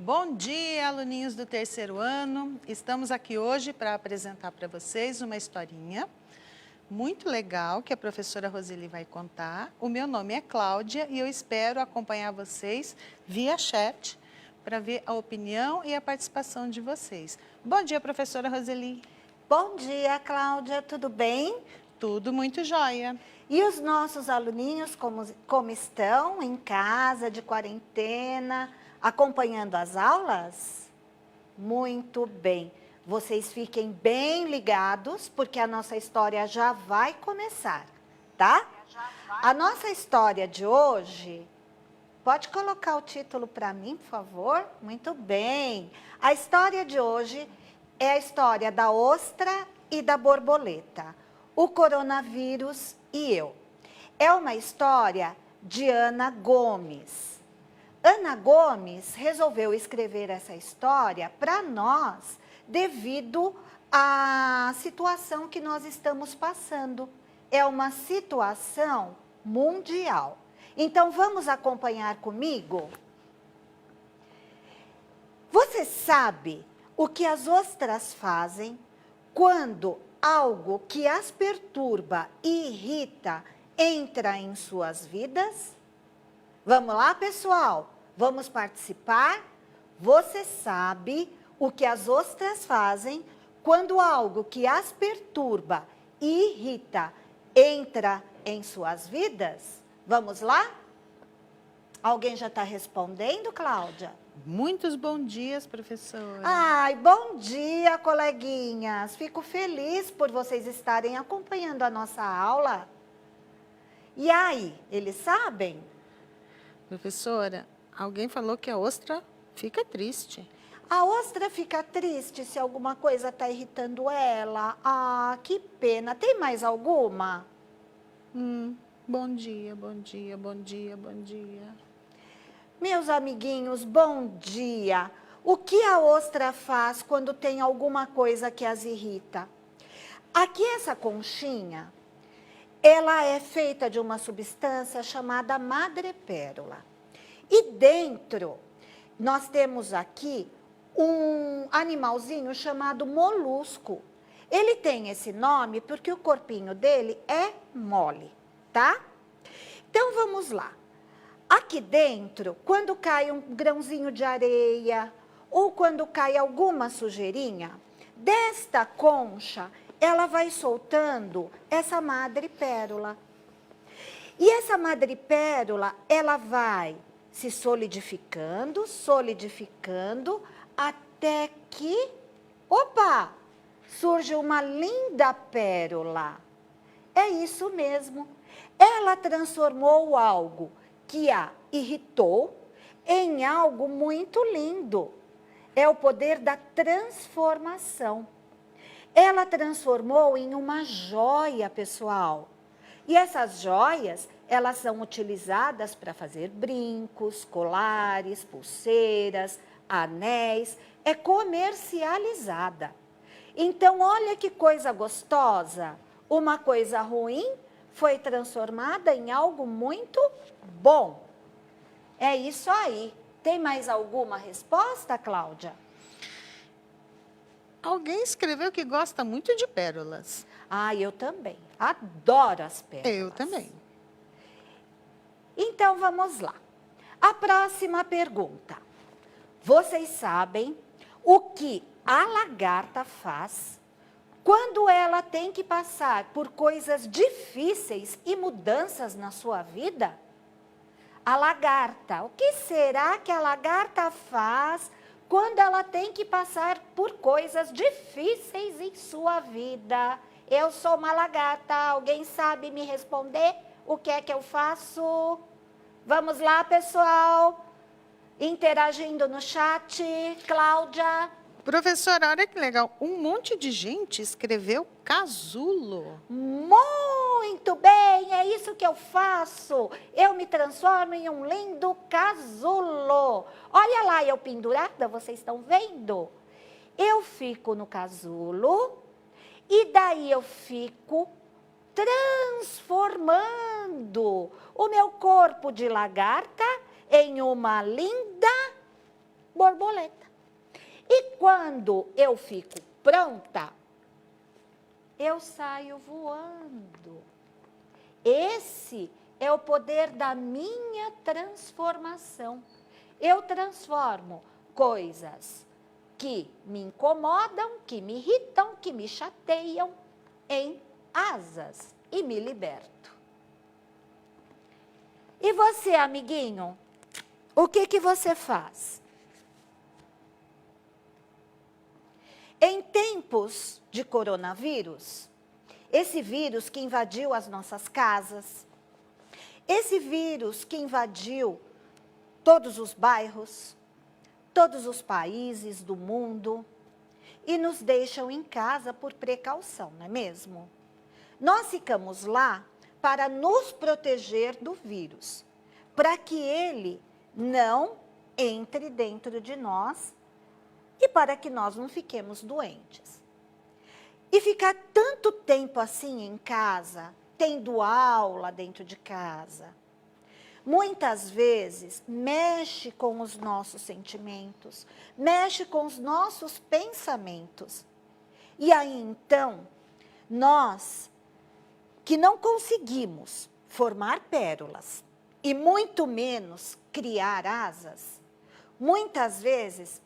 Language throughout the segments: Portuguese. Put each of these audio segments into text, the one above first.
Bom dia, aluninhos do terceiro ano. Estamos aqui hoje para apresentar para vocês uma historinha muito legal que a professora Roseli vai contar. O meu nome é Cláudia e eu espero acompanhar vocês via chat para ver a opinião e a participação de vocês. Bom dia, professora Roseli. Bom dia, Cláudia, tudo bem? Tudo muito jóia. E os nossos aluninhos, como estão em casa, de quarentena, acompanhando as aulas? Muito bem. Vocês fiquem bem ligados, porque a nossa história já vai começar, tá? A nossa história de hoje... Pode colocar o título para mim, por favor? Muito bem. A história de hoje é a história da ostra e da borboleta, o coronavírus e eu. É uma história de Ana Gomes. Ana Gomes resolveu escrever essa história para nós devido à situação que nós estamos passando. É uma situação mundial. Então, vamos acompanhar comigo? Você sabe o que as ostras fazem quando algo que as perturba e irrita entra em suas vidas? Vamos lá, pessoal? Vamos participar? Você sabe o que as ostras fazem quando algo que as perturba e irrita entra em suas vidas? Vamos lá? Alguém já está respondendo, Cláudia? Muitos bons dias, professora. Ai, bom dia, coleguinhas. Fico feliz por vocês estarem acompanhando a nossa aula. E aí, eles sabem? Professora, alguém falou que a ostra fica triste. A ostra fica triste se alguma coisa está irritando ela. Ah, que pena. Tem mais alguma? Bom dia, bom dia, bom dia, bom dia. Meus amiguinhos, bom dia. O que a ostra faz quando tem alguma coisa que as irrita? Aqui essa conchinha, ela é feita de uma substância chamada madrepérola. E dentro, nós temos aqui um animalzinho chamado molusco. Ele tem esse nome porque o corpinho dele é mole, tá? Então, vamos lá. Aqui dentro, quando cai um grãozinho de areia ou quando cai alguma sujeirinha, desta concha, ela vai soltando essa madrepérola. E essa madrepérola, ela vai se solidificando, solidificando, até que, opa, surge uma linda pérola. É isso mesmo. Ela transformou algo que a irritou em algo muito lindo. É o poder da transformação. Ela transformou em uma joia, pessoal. E essas joias, elas são utilizadas para fazer brincos, colares, pulseiras, anéis. É comercializada. Então, olha que coisa gostosa. Uma coisa ruim foi transformada em algo muito bom. É isso aí. Tem mais alguma resposta, Cláudia? Alguém escreveu que gosta muito de pérolas. Ah, eu também. Adoro as pérolas. Eu também. Então, vamos lá. A próxima pergunta. Vocês sabem o que a lagarta faz quando ela tem que passar por coisas difíceis e mudanças na sua vida? A lagarta, o que será que a lagarta faz quando ela tem que passar por coisas difíceis em sua vida? Eu sou uma lagarta, alguém sabe me responder o que é que eu faço? Vamos lá, pessoal, interagindo no chat. Cláudia? Professora, olha que legal, um monte de gente escreveu casulo. Muito bem, é isso que eu faço. Eu me transformo em um lindo casulo. Olha lá, eu pendurada, vocês estão vendo? Eu fico no casulo e daí eu fico transformando o meu corpo de lagarta em uma linda borboleta. E quando eu fico pronta, eu saio voando. Esse é o poder da minha transformação. Eu transformo coisas que me incomodam, que me irritam, que me chateiam, em asas e me liberto. E você, amiguinho, o que você faz? Em tempos de coronavírus, esse vírus que invadiu as nossas casas, esse vírus que invadiu todos os bairros, todos os países do mundo e nos deixam em casa por precaução, não é mesmo? Nós ficamos lá para nos proteger do vírus, para que ele não entre dentro de nós e para que nós não fiquemos doentes. E ficar tanto tempo assim em casa, tendo aula dentro de casa, muitas vezes mexe com os nossos sentimentos, mexe com os nossos pensamentos. E aí então, nós que não conseguimos formar pérolas e muito menos criar asas, muitas vezes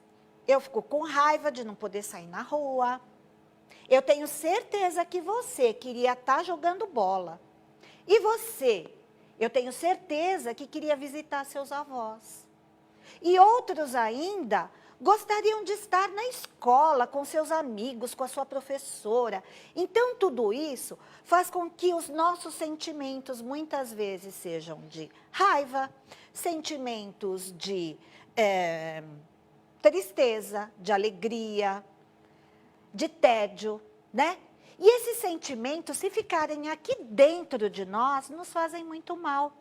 eu fico com raiva de não poder sair na rua. Eu tenho certeza que você queria estar jogando bola. E você, eu tenho certeza que queria visitar seus avós. E outros ainda gostariam de estar na escola com seus amigos, com a sua professora. Então, tudo isso faz com que os nossos sentimentos muitas vezes sejam de raiva, sentimentos de tristeza, de alegria, de tédio, né? E esses sentimentos, se ficarem aqui dentro de nós, nos fazem muito mal.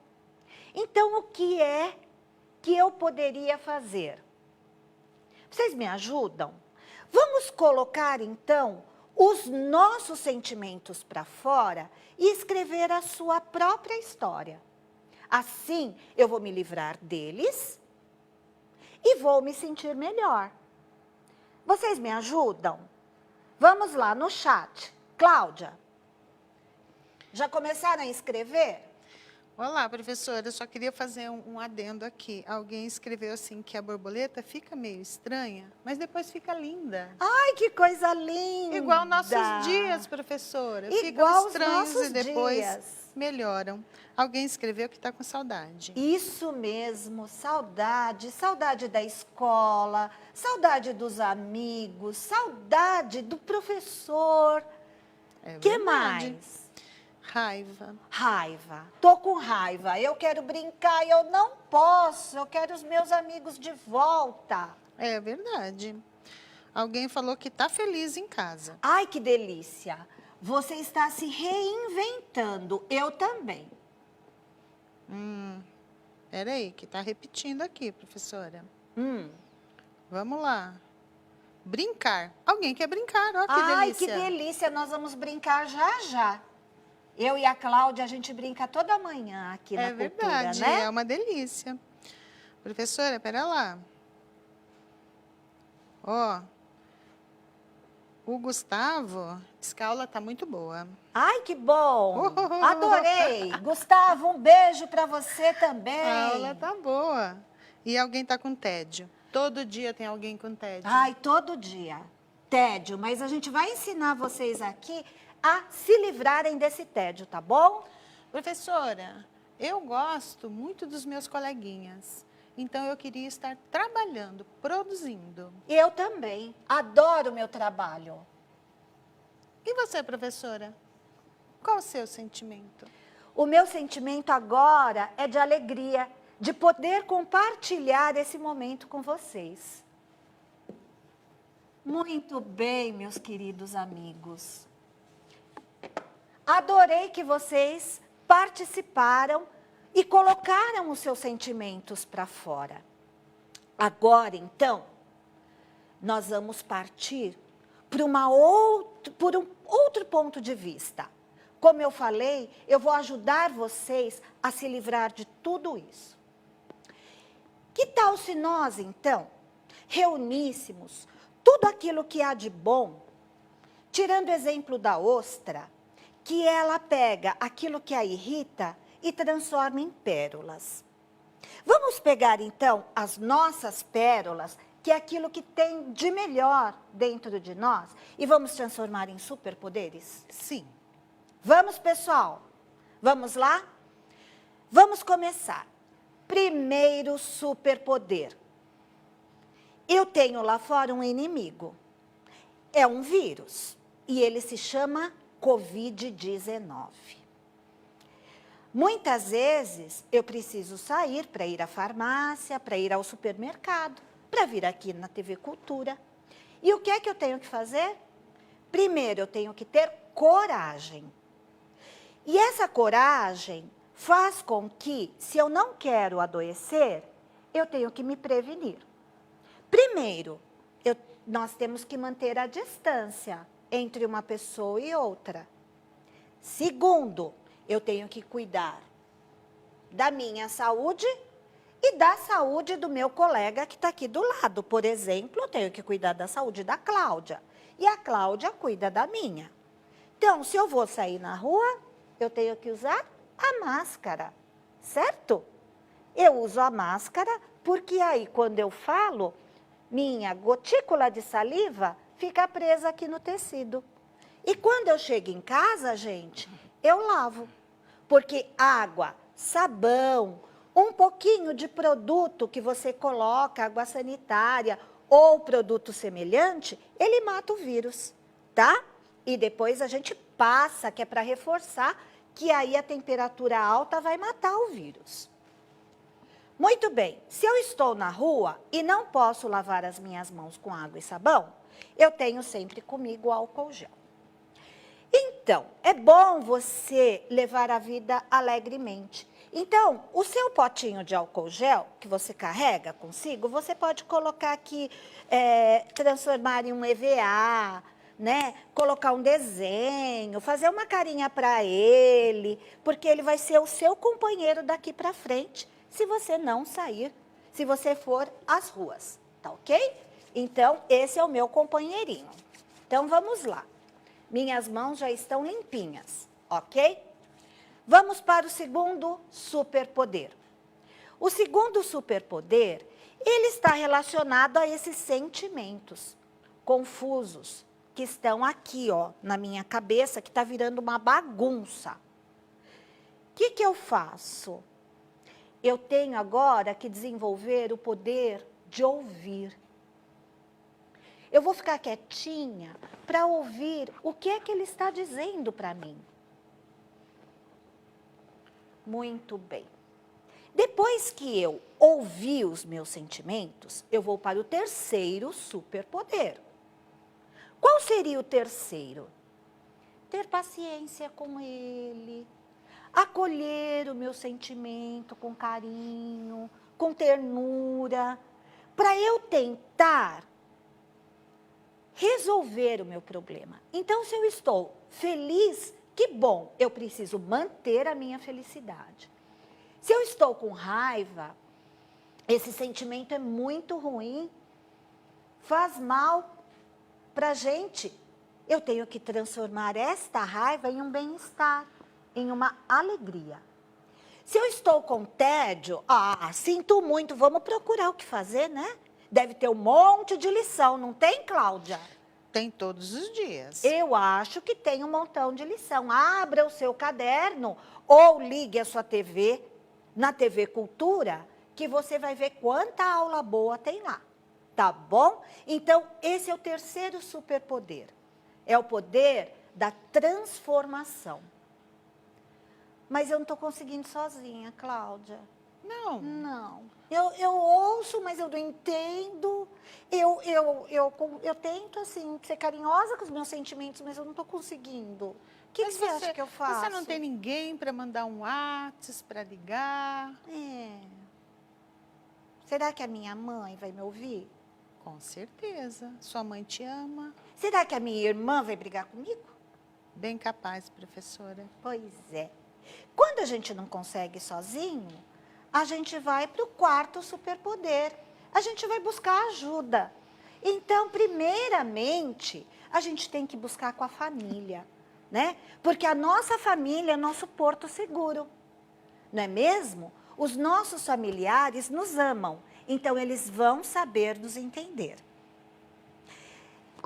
Então, o que é que eu poderia fazer? Vocês me ajudam? Vamos colocar, então, os nossos sentimentos para fora e escrever a sua própria história. Assim, eu vou me livrar deles e vou me sentir melhor. Vocês me ajudam? Vamos lá no chat. Cláudia, já começaram a escrever? Olá, professora, eu só queria fazer um adendo aqui. Alguém escreveu assim que a borboleta fica meio estranha, mas depois fica linda. Ai, que coisa linda! Igual nossos dias, professora. Igual Ficam estranhos os nossos e depois dias. melhoram. Alguém escreveu que está com saudade. Isso mesmo, saudade, saudade da escola, saudade dos amigos, saudade do professor. É Que verdade. mais? Raiva. Raiva. Tô com raiva. Eu quero brincar e eu não posso. Eu quero os meus amigos de volta. É verdade. Alguém falou que está feliz em casa. Ai, que delícia. Você está se reinventando. Eu também. Peraí, que está repetindo aqui, professora. Vamos lá. Brincar. Alguém quer brincar, ó, que Ai, delícia. que delícia. Nós vamos brincar já, já. Eu e a Cláudia, a gente brinca toda manhã aqui na Cultura, verdade, né? é uma delícia. Professora, pera lá. Ó, o Gustavo, diz que a aula tá muito boa. Ai, que bom! Adorei! Gustavo, um beijo para você também. A aula tá boa. E alguém tá com tédio. Todo dia tem alguém com tédio. Ai, todo dia. Tédio, mas a gente vai ensinar vocês aqui a se livrarem desse tédio, tá bom? Professora, eu gosto muito dos meus coleguinhas. Então, eu queria estar trabalhando, produzindo. Eu também. Adoro o meu trabalho. E você, professora? Qual o seu sentimento? O meu sentimento agora é de alegria, de poder compartilhar esse momento com vocês. Muito bem, meus queridos amigos. Adorei que vocês participaram e colocaram os seus sentimentos para fora. Agora, então, nós vamos partir por um outro ponto de vista. Como eu falei, eu vou ajudar vocês a se livrar de tudo isso. Que tal se nós, então, reuníssemos tudo aquilo que há de bom, tirando o exemplo da ostra, que ela pega aquilo que a irrita e transforma em pérolas. Vamos pegar, então, as nossas pérolas, que é aquilo que tem de melhor dentro de nós, e vamos transformar em superpoderes? Sim. Vamos, pessoal? Vamos lá? Vamos começar. Primeiro superpoder. Eu tenho lá fora um inimigo. É um vírus. E ele se chama Covid-19. Muitas vezes eu preciso sair para ir à farmácia, para ir ao supermercado, para vir aqui na TV Cultura. E o que é que eu tenho que fazer? Primeiro, eu tenho que ter coragem. E essa coragem faz com que, se eu não quero adoecer, eu tenho que me prevenir. Primeiro, nós temos que manter a distância entre uma pessoa e outra. Segundo, eu tenho que cuidar da minha saúde e da saúde do meu colega que está aqui do lado. Por exemplo, eu tenho que cuidar da saúde da Cláudia e a Cláudia cuida da minha. Então, se eu vou sair na rua, eu tenho que usar a máscara, certo? Eu uso a máscara porque aí, quando eu falo, minha gotícula de saliva fica presa aqui no tecido. E quando eu chego em casa, gente, eu lavo. Porque água, sabão, um pouquinho de produto que você coloca, água sanitária ou produto semelhante, ele mata o vírus, tá? E depois a gente passa, que é para reforçar, que aí a temperatura alta vai matar o vírus. Muito bem, se eu estou na rua e não posso lavar as minhas mãos com água e sabão, eu tenho sempre comigo álcool gel. Então, é bom você levar a vida alegremente. Então, o seu potinho de álcool gel, que você carrega consigo, você pode colocar aqui, transformar em um EVA, né? Colocar um desenho, fazer uma carinha para ele, porque ele vai ser o seu companheiro daqui para frente, se você não sair, se você for às ruas, tá ok? Então, esse é o meu companheirinho. Então, vamos lá. Minhas mãos já estão limpinhas, ok? Vamos para o segundo superpoder. O segundo superpoder, ele está relacionado a esses sentimentos confusos que estão aqui, ó, na minha cabeça, que está virando uma bagunça. O que eu faço? Eu tenho agora que desenvolver o poder de ouvir. Eu vou ficar quietinha para ouvir o que é que ele está dizendo para mim. Muito bem. Depois que eu ouvi os meus sentimentos, eu vou para o terceiro superpoder. Qual seria o terceiro? Ter paciência com ele, acolher o meu sentimento com carinho, com ternura, para eu tentar resolver o meu problema. Então, se eu estou feliz, que bom, eu preciso manter a minha felicidade. Se eu estou com raiva, esse sentimento é muito ruim, faz mal para a gente. Eu tenho que transformar esta raiva em um bem-estar, em uma alegria. Se eu estou com tédio, sinto muito, vamos procurar o que fazer, né? Deve ter um monte de lição, não tem, Cláudia? Tem todos os dias. Eu acho que tem um montão de lição. Abra o seu caderno ou ligue a sua TV, na TV Cultura, que você vai ver quanta aula boa tem lá. Tá bom? Então, esse é o terceiro superpoder. É o poder da transformação. Mas eu não estou conseguindo sozinha, Cláudia. Não. Não. Eu ouço, mas eu não entendo. Eu tento, assim, ser carinhosa com os meus sentimentos, mas eu não estou conseguindo. O que você acha que eu faço? Você não tem ninguém para mandar um WhatsApp, para ligar? Será que a minha mãe vai me ouvir? Com certeza. Sua mãe te ama. Será que a minha irmã vai brigar comigo? Bem capaz, professora. Pois é. Quando a gente não consegue sozinho, a gente vai para o quarto superpoder. a gente vai buscar ajuda. Então, primeiramente, a gente tem que buscar com a família, né? Porque a nossa família é nosso porto seguro, não é mesmo? Os nossos familiares nos amam, então eles vão saber nos entender.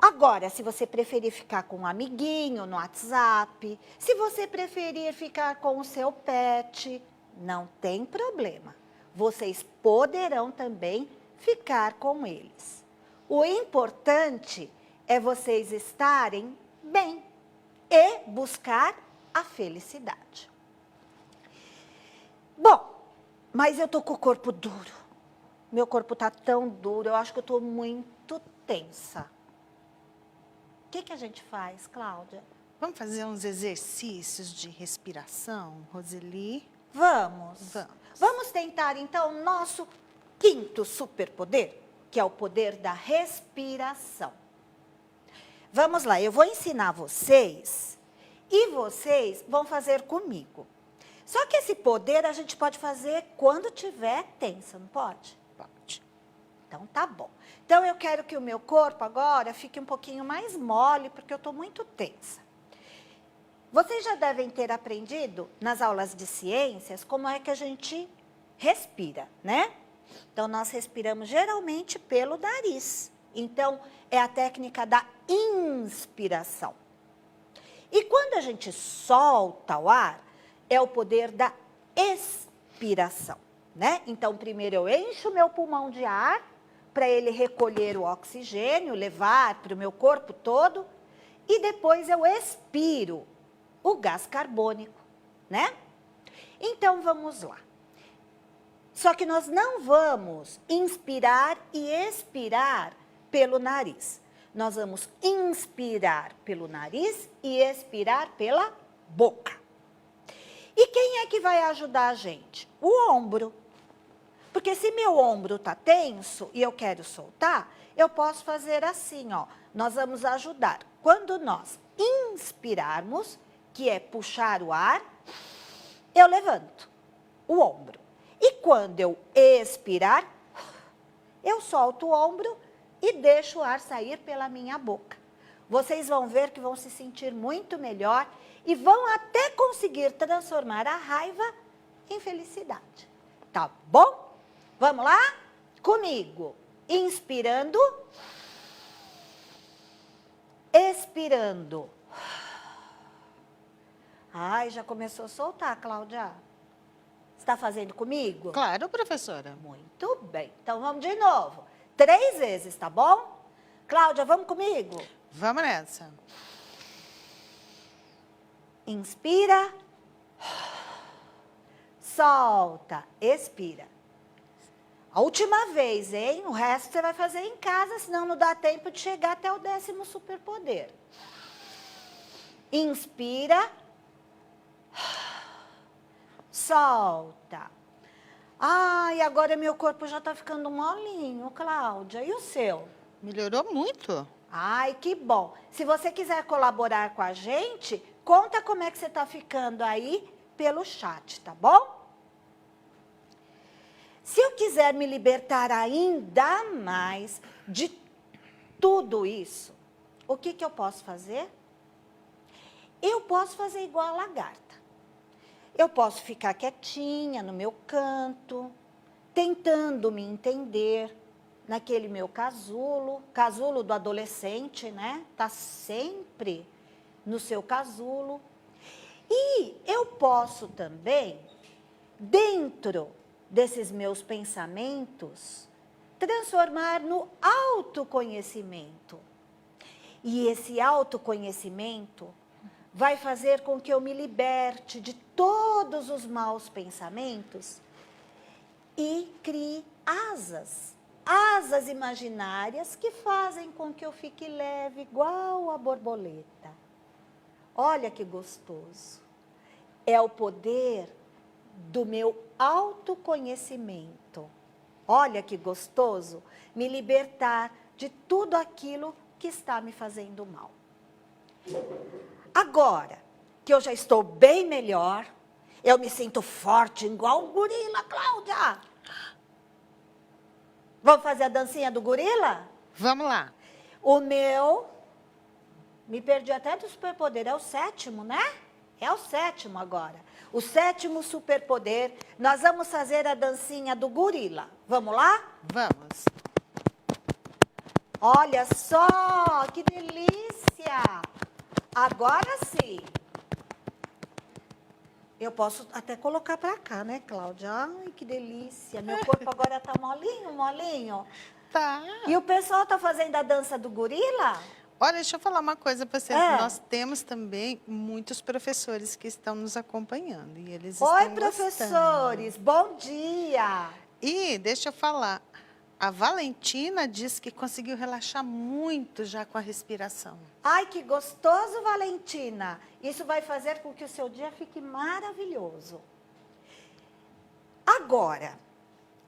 Agora, se você preferir ficar com um amiguinho no WhatsApp, se você preferir ficar com o seu pet, não tem problema. Vocês poderão também ficar com eles. O importante é vocês estarem bem e buscar a felicidade. Bom, mas eu tô com o corpo duro. Meu corpo tá tão duro, eu acho que eu tô muito tensa. O que a gente faz, Cláudia? Vamos fazer uns exercícios de respiração, Roseli? Vamos. Vamos. Vamos tentar, então, nosso quinto superpoder, que é o poder da respiração. Vamos lá, eu vou ensinar vocês e vocês vão fazer comigo. Só que esse poder a gente pode fazer quando tiver tensa, não pode? Pode. Então, tá bom. Então, eu quero que o meu corpo agora fique um pouquinho mais mole, porque eu estou muito tensa. Vocês já devem ter aprendido nas aulas de ciências como é que a gente respira, né? Então, nós respiramos geralmente pelo nariz. Então, é a técnica da inspiração. E quando a gente solta o ar, é o poder da expiração, né? Então, primeiro eu encho o meu pulmão de ar, para ele recolher o oxigênio, levar para o meu corpo todo, e depois eu expiro o gás carbônico, né? Então, vamos lá. Só que nós não vamos inspirar e expirar pelo nariz. Nós vamos inspirar pelo nariz e expirar pela boca. E quem é que vai ajudar a gente? O ombro. Porque se meu ombro está tenso e eu quero soltar, eu posso fazer assim, ó. Nós vamos ajudar. Quando nós inspirarmos, que é puxar o ar, eu levanto o ombro. E quando eu expirar, eu solto o ombro e deixo o ar sair pela minha boca. Vocês vão ver que vão se sentir muito melhor e vão até conseguir transformar a raiva em felicidade. Tá bom? Vamos lá? Comigo. Inspirando. Expirando. Ai, já começou a soltar, Cláudia. Está fazendo comigo? Claro, professora. Muito bem. Então, vamos de novo. 3 vezes, tá bom? Cláudia, vamos comigo? Vamos nessa. Inspira. Solta. Expira. A última vez, hein? O resto você vai fazer em casa, senão não dá tempo de chegar até o 10º superpoder. Inspira. Solta. Ai, agora meu corpo já tá ficando molinho, Cláudia. E o seu? Melhorou muito. Ai, que bom. Se você quiser colaborar com a gente, conta como é que você tá ficando aí pelo chat, tá bom? Se eu quiser me libertar ainda mais de tudo isso, o que eu posso fazer? Eu posso fazer igual a lagarta. Eu posso ficar quietinha no meu canto, tentando me entender naquele meu casulo do adolescente, né? Tá sempre no seu casulo. E eu posso também, dentro desses meus pensamentos, transformar no autoconhecimento. E esse autoconhecimento vai fazer com que eu me liberte de todos os maus pensamentos e crie asas imaginárias que fazem com que eu fique leve, igual a borboleta. Olha que gostoso. É o poder do meu autoconhecimento. Olha que gostoso me libertar de tudo aquilo que está me fazendo mal. Agora que eu já estou bem melhor, eu me sinto forte igual um gorila, Cláudia. Vamos fazer a dancinha do gorila? Vamos lá. O meu, me perdi até do superpoder, é o 7º, né? É o 7º agora. O 7º superpoder, nós vamos fazer a dancinha do gorila. Vamos lá? Vamos. Olha só, que delícia! Agora sim. Eu posso até colocar pra cá, né, Cláudia? Ai, que delícia. Meu corpo agora tá molinho, molinho. Tá. E o pessoal tá fazendo a dança do gorila? Olha, deixa eu falar uma coisa para você. É. Nós temos também muitos professores que estão nos acompanhando. E eles Oi, estão professores, bom dia. gostando. E deixa eu falar. A Valentina disse que conseguiu relaxar muito já com a respiração. Ai, que gostoso, Valentina. Isso vai fazer com que o seu dia fique maravilhoso. Agora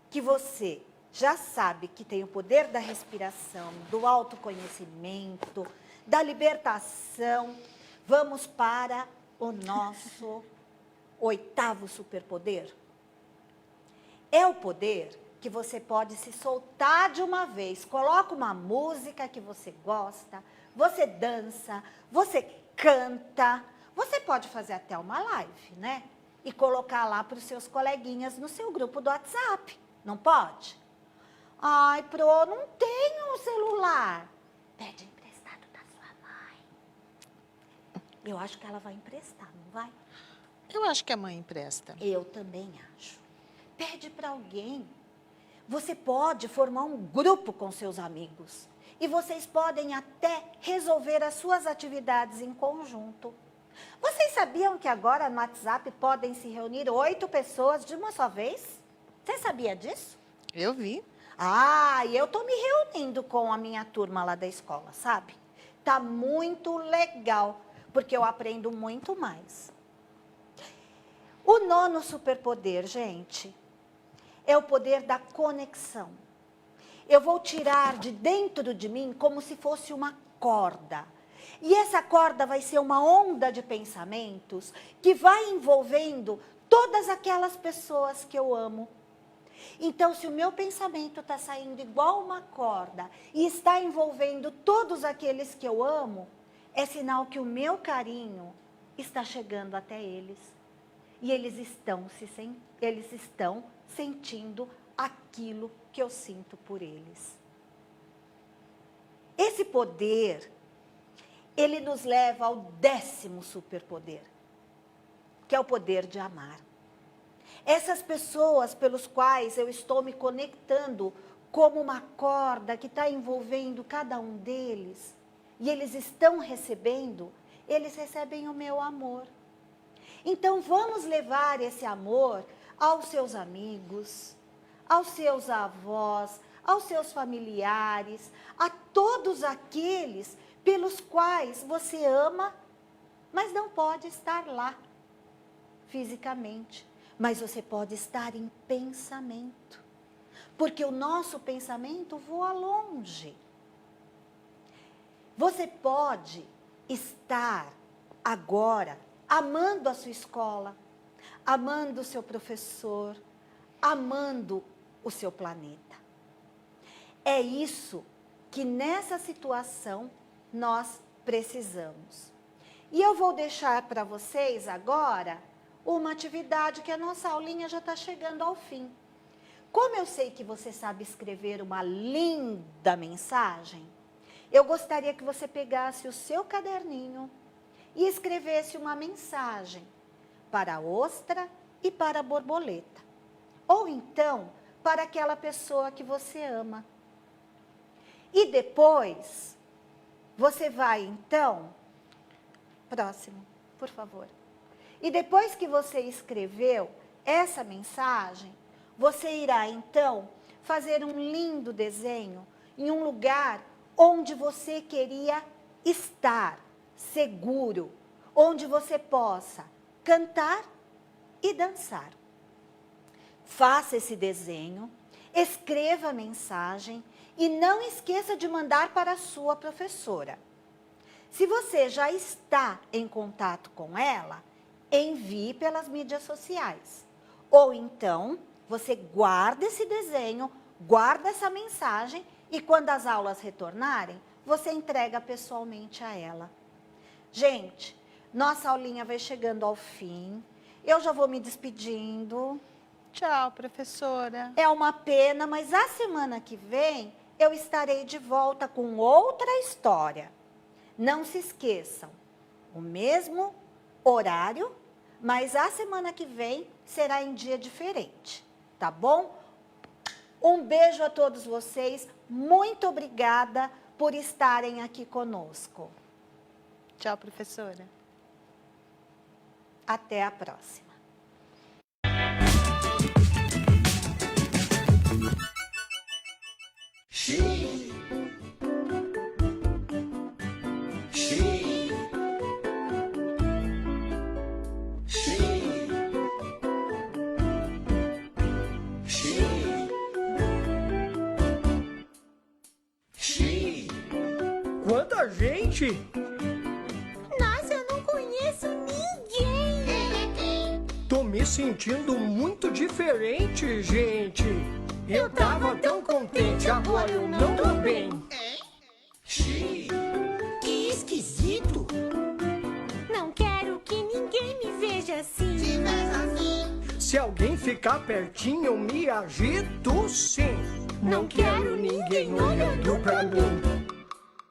que você já sabe que tem o poder da respiração, do autoconhecimento, da libertação, vamos para o nosso 8º superpoder. É o poder que você pode se soltar de uma vez. Coloca uma música que você gosta, você dança, você canta. Você pode fazer até uma live, né? E colocar lá para os seus coleguinhas no seu grupo do WhatsApp. Não pode? Ai, Pro, não tenho um celular. Pede emprestado da sua mãe. Eu acho que ela vai emprestar, não vai? Eu acho que a mãe empresta. Eu também acho. Pede para alguém. Você pode formar um grupo com seus amigos. E vocês podem até resolver as suas atividades em conjunto. Vocês sabiam que agora no WhatsApp podem se reunir 8 pessoas de uma só vez? Você sabia disso? Eu vi. Ah, e eu tô me reunindo com a minha turma lá da escola, sabe? Tá muito legal, porque eu aprendo muito mais. O 9º superpoder, gente, é o poder da conexão. Eu vou tirar de dentro de mim como se fosse uma corda. E essa corda vai ser uma onda de pensamentos que vai envolvendo todas aquelas pessoas que eu amo. Então, se o meu pensamento está saindo igual uma corda e está envolvendo todos aqueles que eu amo, é sinal que o meu carinho está chegando até eles. E eles estão sentindo aquilo que eu sinto por eles. Esse poder, ele nos leva ao 10º superpoder, que é o poder de amar. Essas pessoas pelos quais eu estou me conectando como uma corda que está envolvendo cada um deles, e eles estão recebendo, eles recebem o meu amor. Então vamos levar esse amor aos seus amigos, aos seus avós, aos seus familiares, a todos aqueles pelos quais você ama, mas não pode estar lá fisicamente. Mas você pode estar em pensamento, porque o nosso pensamento voa longe. Você pode estar agora amando a sua escola, amando o seu professor, amando o seu planeta. É isso que nessa situação nós precisamos. E eu vou deixar para vocês agora uma atividade que a nossa aulinha já está chegando ao fim. Como eu sei que você sabe escrever uma linda mensagem, eu gostaria que você pegasse o seu caderninho e escrevesse uma mensagem para a ostra e para a borboleta. Ou então, para aquela pessoa que você ama. E depois, você vai então... Próximo, por favor. E depois que você escreveu essa mensagem, você irá então fazer um lindo desenho em um lugar onde você queria estar, seguro, onde você possa cantar e dançar. Faça esse desenho, escreva a mensagem e não esqueça de mandar para a sua professora. Se você já está em contato com ela, envie pelas mídias sociais. Ou então, você guarda esse desenho, Guarda essa mensagem e quando as aulas retornarem, você entrega pessoalmente a ela. Gente, nossa aulinha vai chegando ao fim. Eu já vou me despedindo. Tchau, professora. É uma pena, mas a semana que vem eu estarei de volta com outra história. Não se esqueçam, o mesmo horário, mas a semana que vem será em dia diferente, tá bom? Um beijo a todos vocês, muito obrigada por estarem aqui conosco. Tchau, professora. Até a próxima. Quanta gente! Nossa, eu não conheço ninguém! Tô me sentindo muito diferente, gente. Eu tava tão contente, agora eu não tô bem. Que esquisito! Não quero que ninguém me veja assim. Se alguém ficar pertinho, eu me agito sim. Não quero ninguém olhando pra mim.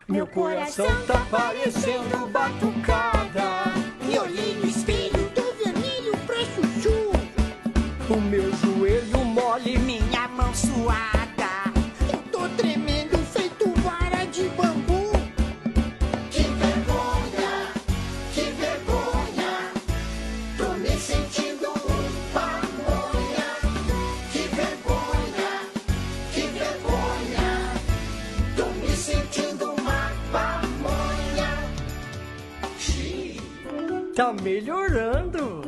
Meu coração tá parecendo batucada. Me olhei no espelho, tô vermelho pra chuchu. O meu joelho mole, Minha mão suada. Eu tô tremendo, feito vara de bambu. Que vergonha, que vergonha. Tô me sentindo pamonha. Que vergonha, que vergonha. Tô me sentindo uma pamonha. tá melhorando.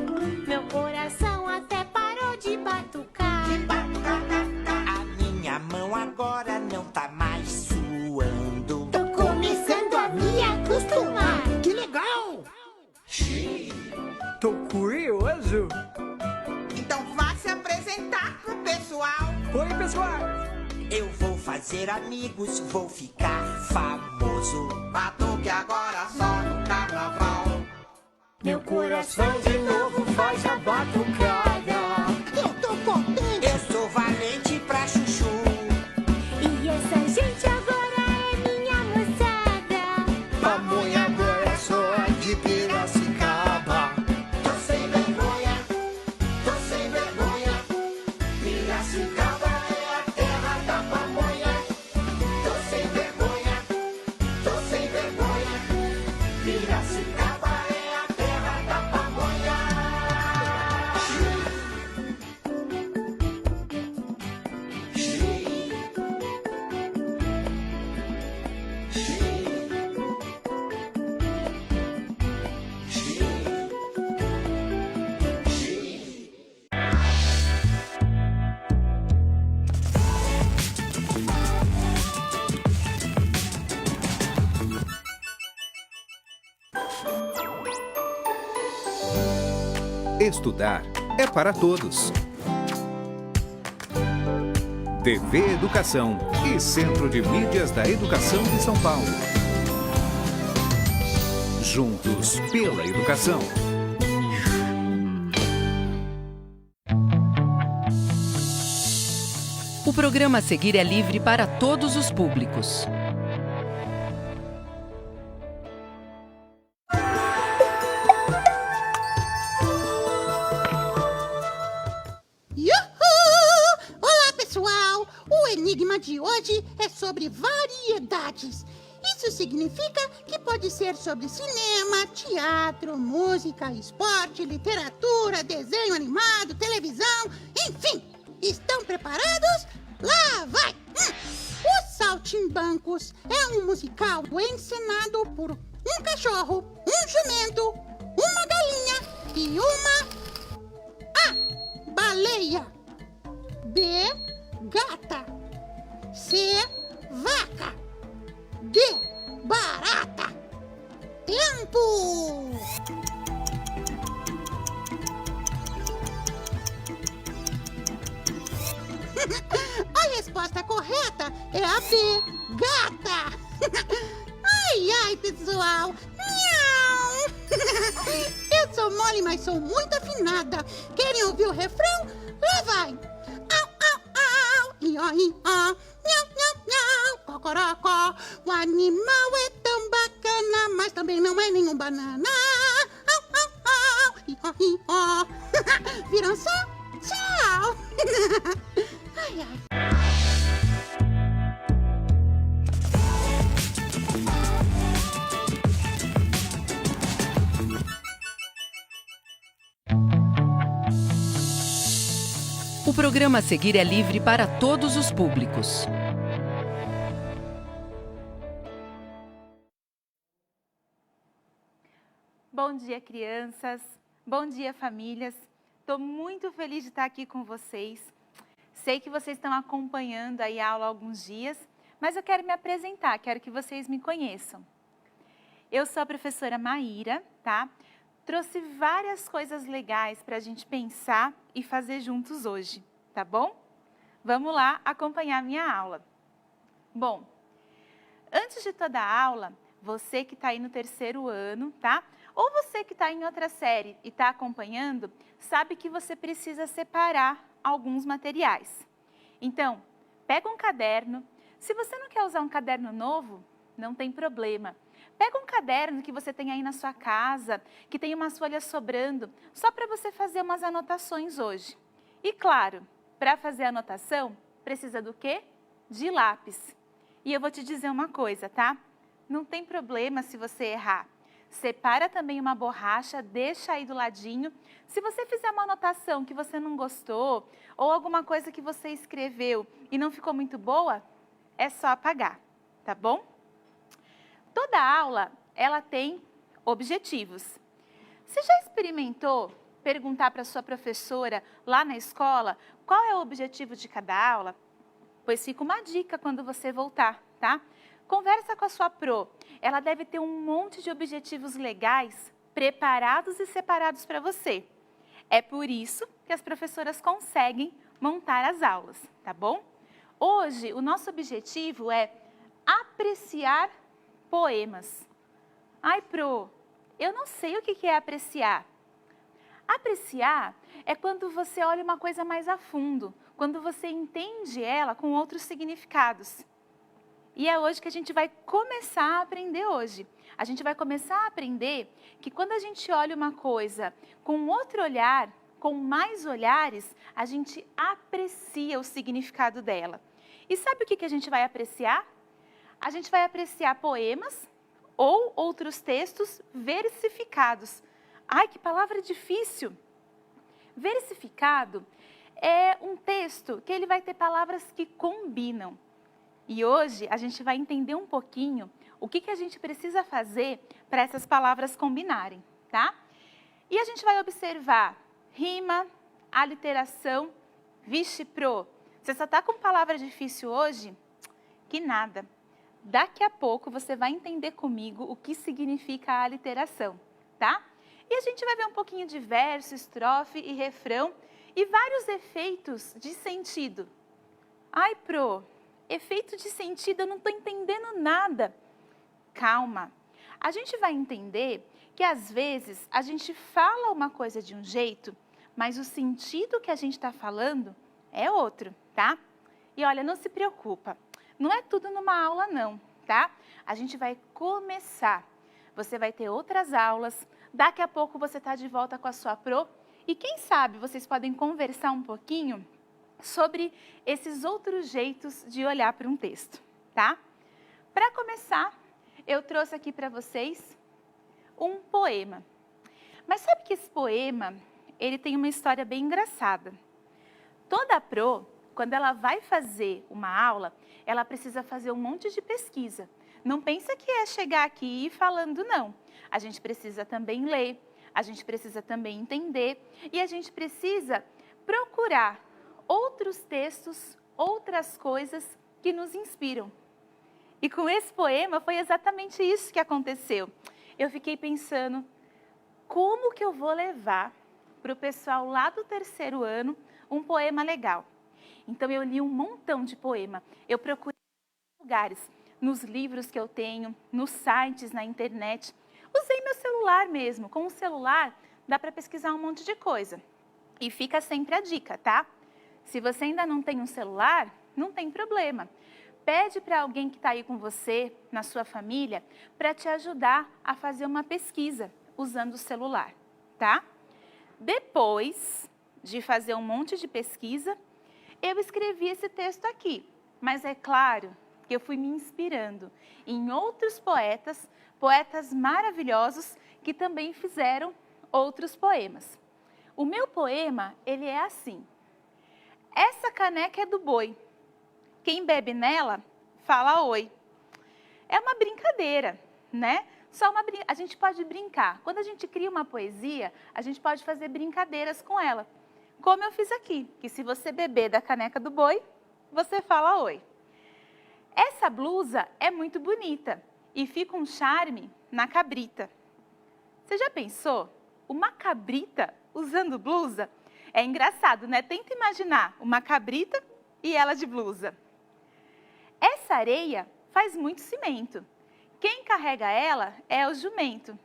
Meu coração até parou de batucar. A minha mão agora não tá mais suando. Tô começando a me acostumar. Que legal! Tô curioso. Então vá se apresentar pro pessoal. Oi, pessoal. Eu vou fazer amigos, vou ficar famoso. Batuque agora só no carnaval. Meu coração de novo faz a batucada. Eu tô contente. Eu sou valente pra chuchu. E essa gente agora é minha moçada. Pamonha agora é só a de Piracicaba. Tô sem vergonha, tô sem vergonha. Piracicaba é a terra da pamonha. Tô sem vergonha, tô sem vergonha. Piracicaba é a terra da pamonha. Estudar é para todos. TV Educação e Centro de Mídias da Educação de São Paulo. Juntos pela educação. O programa a seguir é livre para todos os públicos. Yuhu! Olá, pessoal! O enigma de hoje é sobre variedades. Isso significa que pode ser sobre cinema, teatro, música, esporte, literatura, desenho animado, televisão, enfim. Estão preparados? Lá vai! Os Saltimbancos é um musical encenado por um cachorro, um jumento, uma galinha e uma... A. Baleia. B. Gata. C. Vaca. D. Barata. Tempo! Olha A resposta correta é a B, gata. Ai, ai, pessoal. Miau. Eu sou mole, mas sou muito afinada. Querem ouvir o refrão? Lá vai. Au, au, au. Ió, ió. Miau, miau, miau. Cocorocó. O animal é tão bacana, mas também não é nenhum banana. Au, au, au. Ió, ió. Viram só? Tchau. Ai, ai. O programa a seguir é livre para todos os públicos. Bom dia, crianças. Bom dia, famílias. Estou muito feliz de estar aqui com vocês. Sei que vocês estão acompanhando aí a aula há alguns dias, mas eu quero me apresentar, quero que vocês me conheçam. Eu sou a professora Maíra, tá? Trouxe várias coisas legais para a gente pensar e fazer juntos hoje, tá bom? Vamos lá acompanhar a minha aula. Bom, antes de toda a aula, você que está aí no terceiro ano, tá? Ou você que está em outra série e está acompanhando, sabe que você precisa separar alguns materiais. Então, pega um caderno. Se você não quer usar um caderno novo, não tem problema. Pega um caderno que você tem aí na sua casa, que tem umas folhas sobrando, só para você fazer umas anotações hoje. E claro, para fazer a anotação, precisa do quê? De lápis. E eu vou te dizer uma coisa, tá? Não tem problema se você errar. Separa também uma borracha, deixa aí do ladinho. Se você fizer uma anotação que você não gostou, ou alguma coisa que você escreveu e não ficou muito boa, é só apagar, tá bom? Toda aula, ela tem objetivos. Você já experimentou perguntar para sua professora lá na escola qual é o objetivo de cada aula? Pois fica uma dica quando você voltar, tá? Conversa com a sua pro. Ela deve ter um monte de objetivos legais preparados e separados para você. É por isso que as professoras conseguem montar as aulas, tá bom? Hoje, o nosso objetivo é apreciar poemas. Ai, Pro, eu não sei o que é apreciar. Apreciar é quando você olha uma coisa mais a fundo, quando você entende ela com outros significados. E é hoje que a gente vai começar a aprender hoje. A gente vai começar a aprender que quando a gente olha uma coisa com outro olhar, com mais olhares, a gente aprecia o significado dela. E sabe o que a gente vai apreciar? A gente vai apreciar poemas ou outros textos versificados. Ai, que palavra difícil! Versificado é um texto que ele vai ter palavras que combinam. E hoje a gente vai entender um pouquinho o que a gente precisa fazer para essas palavras combinarem, tá? E a gente vai observar rima, aliteração. Vixe, Pro, você só está com palavra difícil hoje? Que nada. Daqui a pouco você vai entender comigo o que significa a aliteração, tá? E a gente vai ver um pouquinho de verso, estrofe e refrão e vários efeitos de sentido. Ai, Pro, efeito de sentido, eu não estou entendendo nada. Calma, a gente vai entender que às vezes a gente fala uma coisa de um jeito, mas o sentido que a gente está falando é outro, tá? E olha, não se preocupa. Não é tudo numa aula não, tá? A gente vai começar. Você vai ter outras aulas, daqui a pouco você está de volta com a sua pro e quem sabe vocês podem conversar um pouquinho sobre esses outros jeitos de olhar para um texto, tá? Para começar, eu trouxe aqui para vocês um poema. Mas sabe que esse poema, ele tem uma história bem engraçada. Toda pro, quando ela vai fazer uma aula, ela precisa fazer um monte de pesquisa. Não pensa que é chegar aqui falando, não. A gente precisa também ler, a gente precisa também entender e a gente precisa procurar outros textos, outras coisas que nos inspiram. E com esse poema foi exatamente isso que aconteceu. Eu fiquei pensando, como que eu vou levar para o pessoal lá do terceiro ano um poema legal? Então eu li um montão de poema. Eu procurei em lugares, nos livros que eu tenho, nos sites, na internet. Usei meu celular mesmo. Com o celular dá para pesquisar um monte de coisa. E fica sempre a dica, tá? Se você ainda não tem um celular, não tem problema. Pede para alguém que está aí com você, na sua família, para te ajudar a fazer uma pesquisa usando o celular, tá? Depois de fazer um monte de pesquisa, eu escrevi esse texto aqui. Mas é claro que eu fui me inspirando em outros poetas, poetas maravilhosos que também fizeram outros poemas. O meu poema, ele é assim. Essa caneca é do boi. Quem bebe nela, fala oi. É uma brincadeira, né? A gente pode brincar. Quando a gente cria uma poesia, a gente pode fazer brincadeiras com ela. Como eu fiz aqui, que se você beber da caneca do boi, você fala oi. Essa blusa é muito bonita e fica um charme na cabrita. Você já pensou? Uma cabrita usando blusa? É engraçado, né? Tenta imaginar uma cabrita e ela de blusa. Essa areia faz muito cimento. Quem carrega ela é o jumento.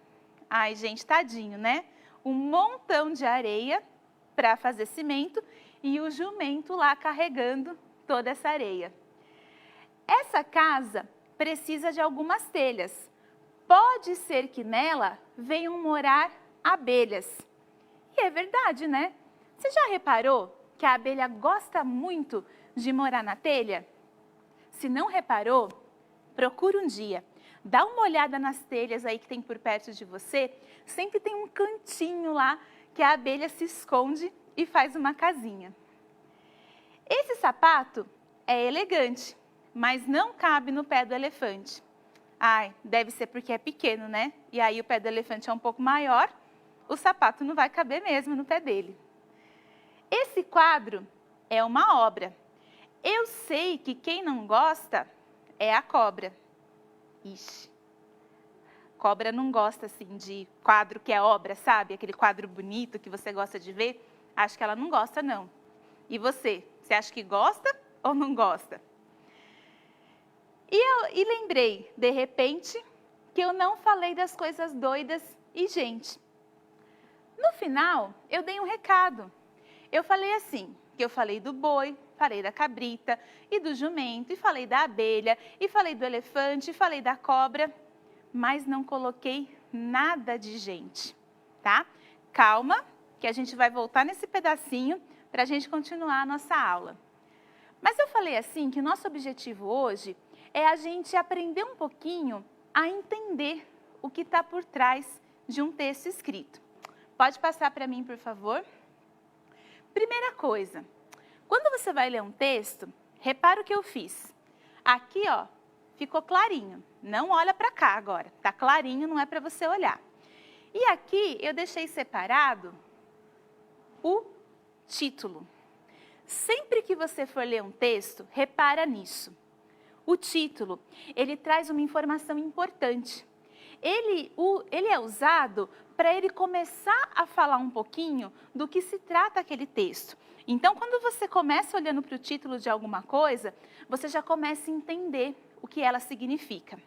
Ai, gente, tadinho, né? Um montão de areia para fazer cimento e o jumento lá carregando toda essa areia. Essa casa precisa de algumas telhas. Pode ser que nela venham morar abelhas. E é verdade, né? Você já reparou que a abelha gosta muito de morar na telha? Se não reparou, procura um dia. Dá uma olhada nas telhas aí que tem por perto de você. Sempre tem um cantinho lá que a abelha se esconde e faz uma casinha. Esse sapato é elegante, mas não cabe no pé do elefante. Ai, deve ser porque é pequeno, né? E aí o pé do elefante é um pouco maior, o sapato não vai caber mesmo no pé dele. Esse quadro é uma obra. Eu sei que quem não gosta é a cobra. Ixi, cobra não gosta assim de quadro que é obra, sabe? Aquele quadro bonito que você gosta de ver. Acho que ela não gosta, não. E você? Você acha que gosta ou não gosta? E lembrei, de repente, que eu não falei das coisas doidas e gente. No final, eu dei um recado. Eu falei assim, que eu falei do boi, falei da cabrita e do jumento, e falei da abelha, e falei do elefante, e falei da cobra, mas não coloquei nada de gente, tá? Calma, que a gente vai voltar nesse pedacinho para a gente continuar a nossa aula. Mas eu falei assim que o nosso objetivo hoje é a gente aprender um pouquinho a entender o que está por trás de um texto escrito. Pode passar para mim, por favor? Primeira coisa, quando você vai ler um texto, repara o que eu fiz. Aqui, ó, ficou clarinho. Não olha para cá agora. Tá clarinho, não é para você olhar. E aqui eu deixei separado o título. Sempre que você for ler um texto, repara nisso. O título, ele traz uma informação importante. Ele é usado para ele começar a falar um pouquinho do que se trata aquele texto. Então, quando você começa olhando para o título de alguma coisa, você já começa a entender o que ela significa.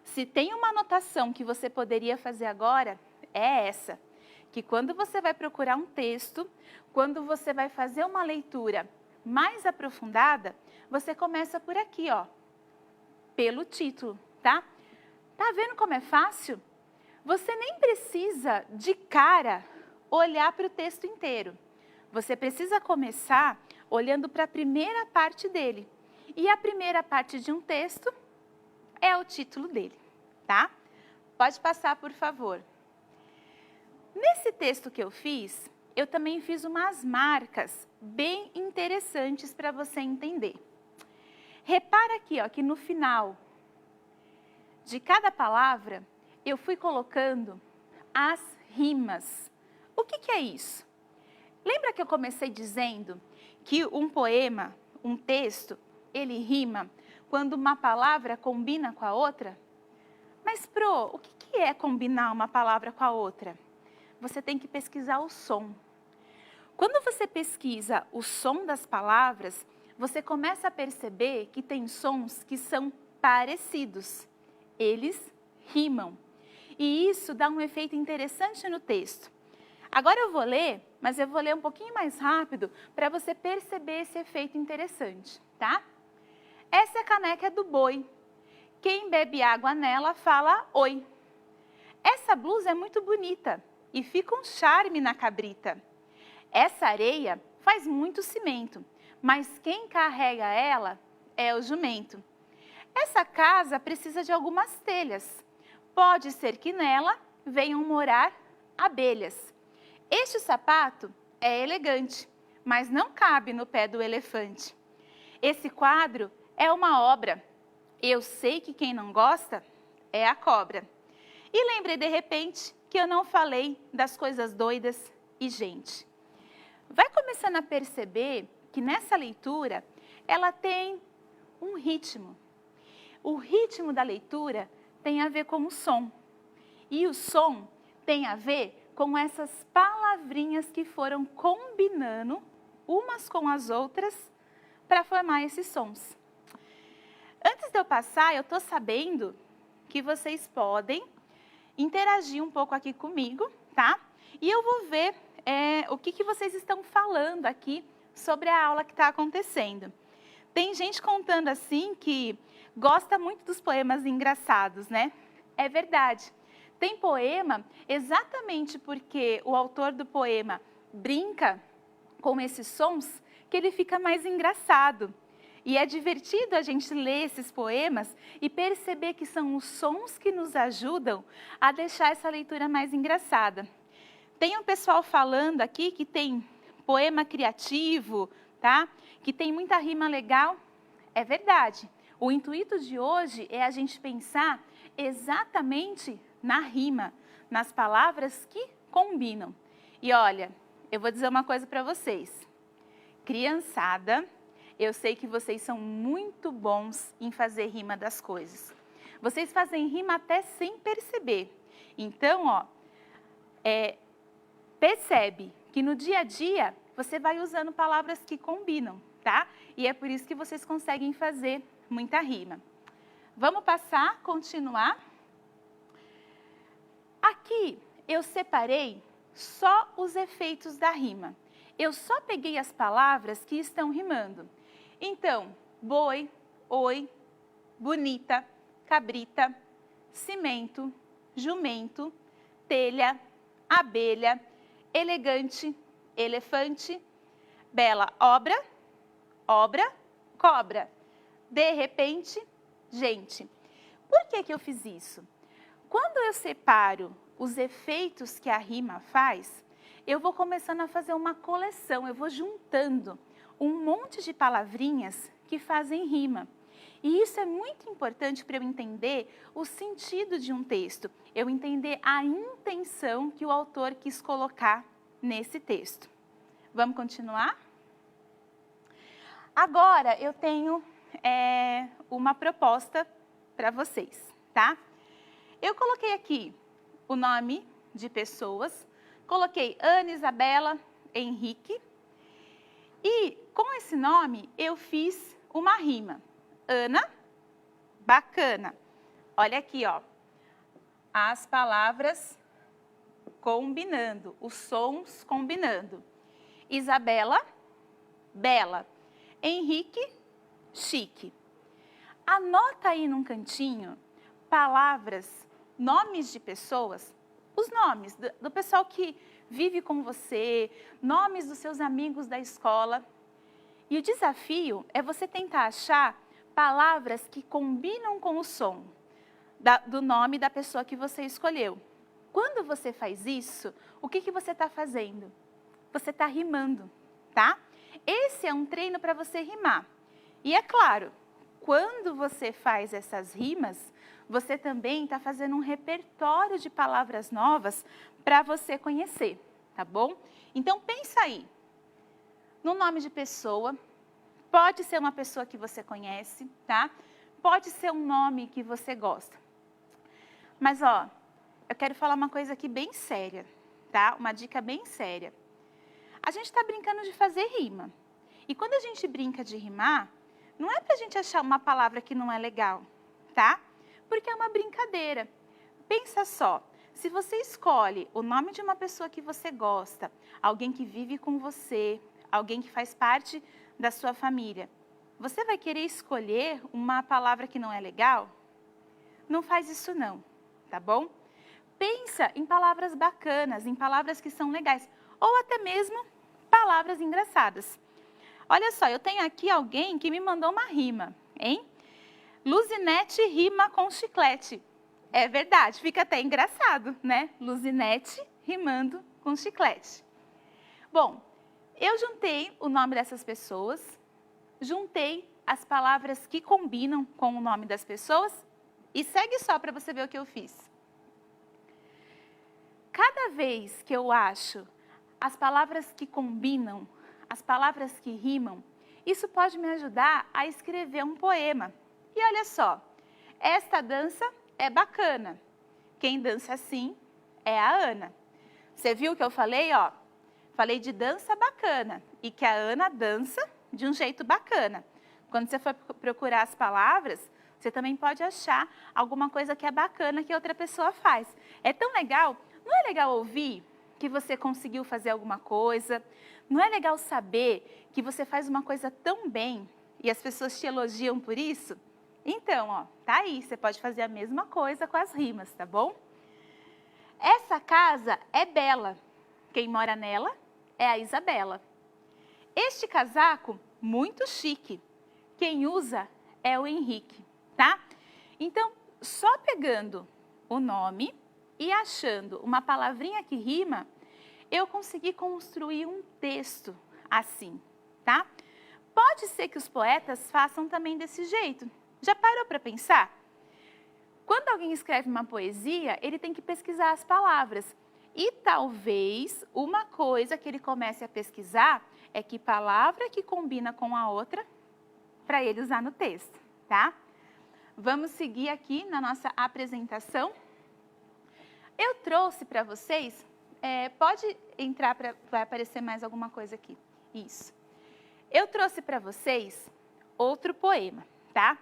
Se tem uma anotação que você poderia fazer agora, é essa. Que quando você vai procurar um texto, quando você vai fazer uma leitura mais aprofundada, você começa por aqui, ó, pelo título, tá? Tá vendo como é fácil? Você nem precisa, de cara, olhar para o texto inteiro. Você precisa começar olhando para a primeira parte dele. E a primeira parte de um texto é o título dele, tá? Pode passar, por favor. Nesse texto que eu fiz, eu também fiz umas marcas bem interessantes para você entender. Repara aqui, ó, que no final de cada palavra, eu fui colocando as rimas. O que é isso? Lembra que eu comecei dizendo que um poema, um texto, ele rima quando uma palavra combina com a outra? Mas, Pro, o que é combinar uma palavra com a outra? Você tem que pesquisar o som. Quando você pesquisa o som das palavras, você começa a perceber que tem sons que são parecidos. Eles rimam. E isso dá um efeito interessante no texto. Agora eu vou ler, mas eu vou ler um pouquinho mais rápido para você perceber esse efeito interessante, tá? Essa caneca é do boi. Quem bebe água nela fala oi. Essa blusa é muito bonita e fica um charme na cabrita. Essa areia faz muito cimento, mas quem carrega ela é o jumento. Essa casa precisa de algumas telhas. Pode ser que nela venham morar abelhas. Este sapato é elegante, mas não cabe no pé do elefante. Esse quadro é uma obra. Eu sei que quem não gosta é a cobra. E lembrei de repente que eu não falei das coisas doidas e gente. Vai começando a perceber que nessa leitura ela tem um ritmo. O ritmo da leitura tem a ver com o som. E o som tem a ver com essas palavrinhas que foram combinando umas com as outras para formar esses sons. Antes de eu passar, eu estou sabendo que vocês podem interagir um pouco aqui comigo, tá? E eu vou ver o que vocês estão falando aqui sobre a aula que está acontecendo. Tem gente contando assim que gosta muito dos poemas engraçados, né? É verdade. Tem poema exatamente porque o autor do poema brinca com esses sons que ele fica mais engraçado. E é divertido a gente ler esses poemas e perceber que são os sons que nos ajudam a deixar essa leitura mais engraçada. Tem um pessoal falando aqui que tem poema criativo, tá? Que tem muita rima legal. É verdade. O intuito de hoje é a gente pensar exatamente na rima, nas palavras que combinam. E olha, eu vou dizer uma coisa para vocês. Criançada, eu sei que vocês são muito bons em fazer rima das coisas. Vocês fazem rima até sem perceber. Então, ó, percebe que no dia a dia você vai usando palavras que combinam, tá? E é por isso que vocês conseguem fazer muita rima. Vamos passar, continuar. Aqui eu separei só os efeitos da rima. Eu só peguei as palavras que estão rimando. Então, boi, oi, bonita, cabrita, cimento, jumento, telha, abelha, elegante, elefante, bela obra, obra, cobra, de repente, gente. Por que eu fiz isso? Quando eu separo os efeitos que a rima faz, eu vou começando a fazer uma coleção, eu vou juntando um monte de palavrinhas que fazem rima. E isso é muito importante para eu entender o sentido de um texto, eu entender a intenção que o autor quis colocar nesse texto. Vamos continuar? Agora eu tenho uma proposta para vocês, tá? Eu coloquei aqui o nome de pessoas, coloquei Ana, Isabela, Henrique, e com esse nome eu fiz uma rima. Ana, bacana. Olha aqui, ó, as palavras combinando, os sons combinando. Isabela, bela. Henrique, chique. Anota aí num cantinho palavras, nomes de pessoas, os nomes do pessoal que vive com você, nomes dos seus amigos da escola. E o desafio é você tentar achar palavras que combinam com o som do nome da pessoa que você escolheu. Quando você faz isso, o que você está fazendo? Você está rimando, tá? Esse é um treino para você rimar. E é claro, quando você faz essas rimas, você também está fazendo um repertório de palavras novas para você conhecer, tá bom? Então, pensa aí, no nome de pessoa, pode ser uma pessoa que você conhece, tá? Pode ser um nome que você gosta. Mas, ó, eu quero falar uma coisa aqui bem séria, tá? Uma dica bem séria. a gente está brincando de fazer rima. E quando a gente brinca de rimar, não é para a gente achar uma palavra que não é legal, tá? Porque é uma brincadeira. Pensa só, se você escolhe o nome de uma pessoa que você gosta, alguém que vive com você, alguém que faz parte da sua família, você vai querer escolher uma palavra que não é legal? Não faz isso não, tá bom? Pensa em palavras bacanas, em palavras que são legais, ou até mesmo palavras engraçadas. Olha só, eu tenho aqui alguém que me mandou uma rima, hein? Luzinete rima com chiclete. É verdade, fica até engraçado, né? Luzinete rimando com chiclete. Bom, eu juntei o nome dessas pessoas, juntei as palavras que combinam com o nome das pessoas e segue só para você ver o que eu fiz. Cada vez que eu acho as palavras que combinam, as palavras que rimam, isso pode me ajudar a escrever um poema. E olha só, esta dança é bacana. Quem dança assim é a Ana. Você viu o que eu falei, ó? Falei de dança bacana e que a Ana dança de um jeito bacana. Quando você for procurar as palavras, você também pode achar alguma coisa que é bacana que outra pessoa faz. É tão legal, não é legal ouvir que você conseguiu fazer alguma coisa? Não é legal saber que você faz uma coisa tão bem e as pessoas te elogiam por isso? Então, ó, tá aí, você pode fazer a mesma coisa com as rimas, tá bom? Essa casa é bela. Quem mora nela é a Isabela. Este casaco, muito chique. Quem usa é o Henrique, tá? Então, só pegando o nome e achando uma palavrinha que rima, eu consegui construir um texto assim, tá? Pode ser que os poetas façam também desse jeito. Já parou para pensar? Quando alguém escreve uma poesia, ele tem que pesquisar as palavras. E talvez uma coisa que ele comece a pesquisar é que palavra que combina com a outra para ele usar no texto, tá? Vamos seguir aqui na nossa apresentação. Eu trouxe para vocês, pode entrar, vai aparecer mais alguma coisa aqui. Isso. Eu trouxe para vocês outro poema, tá?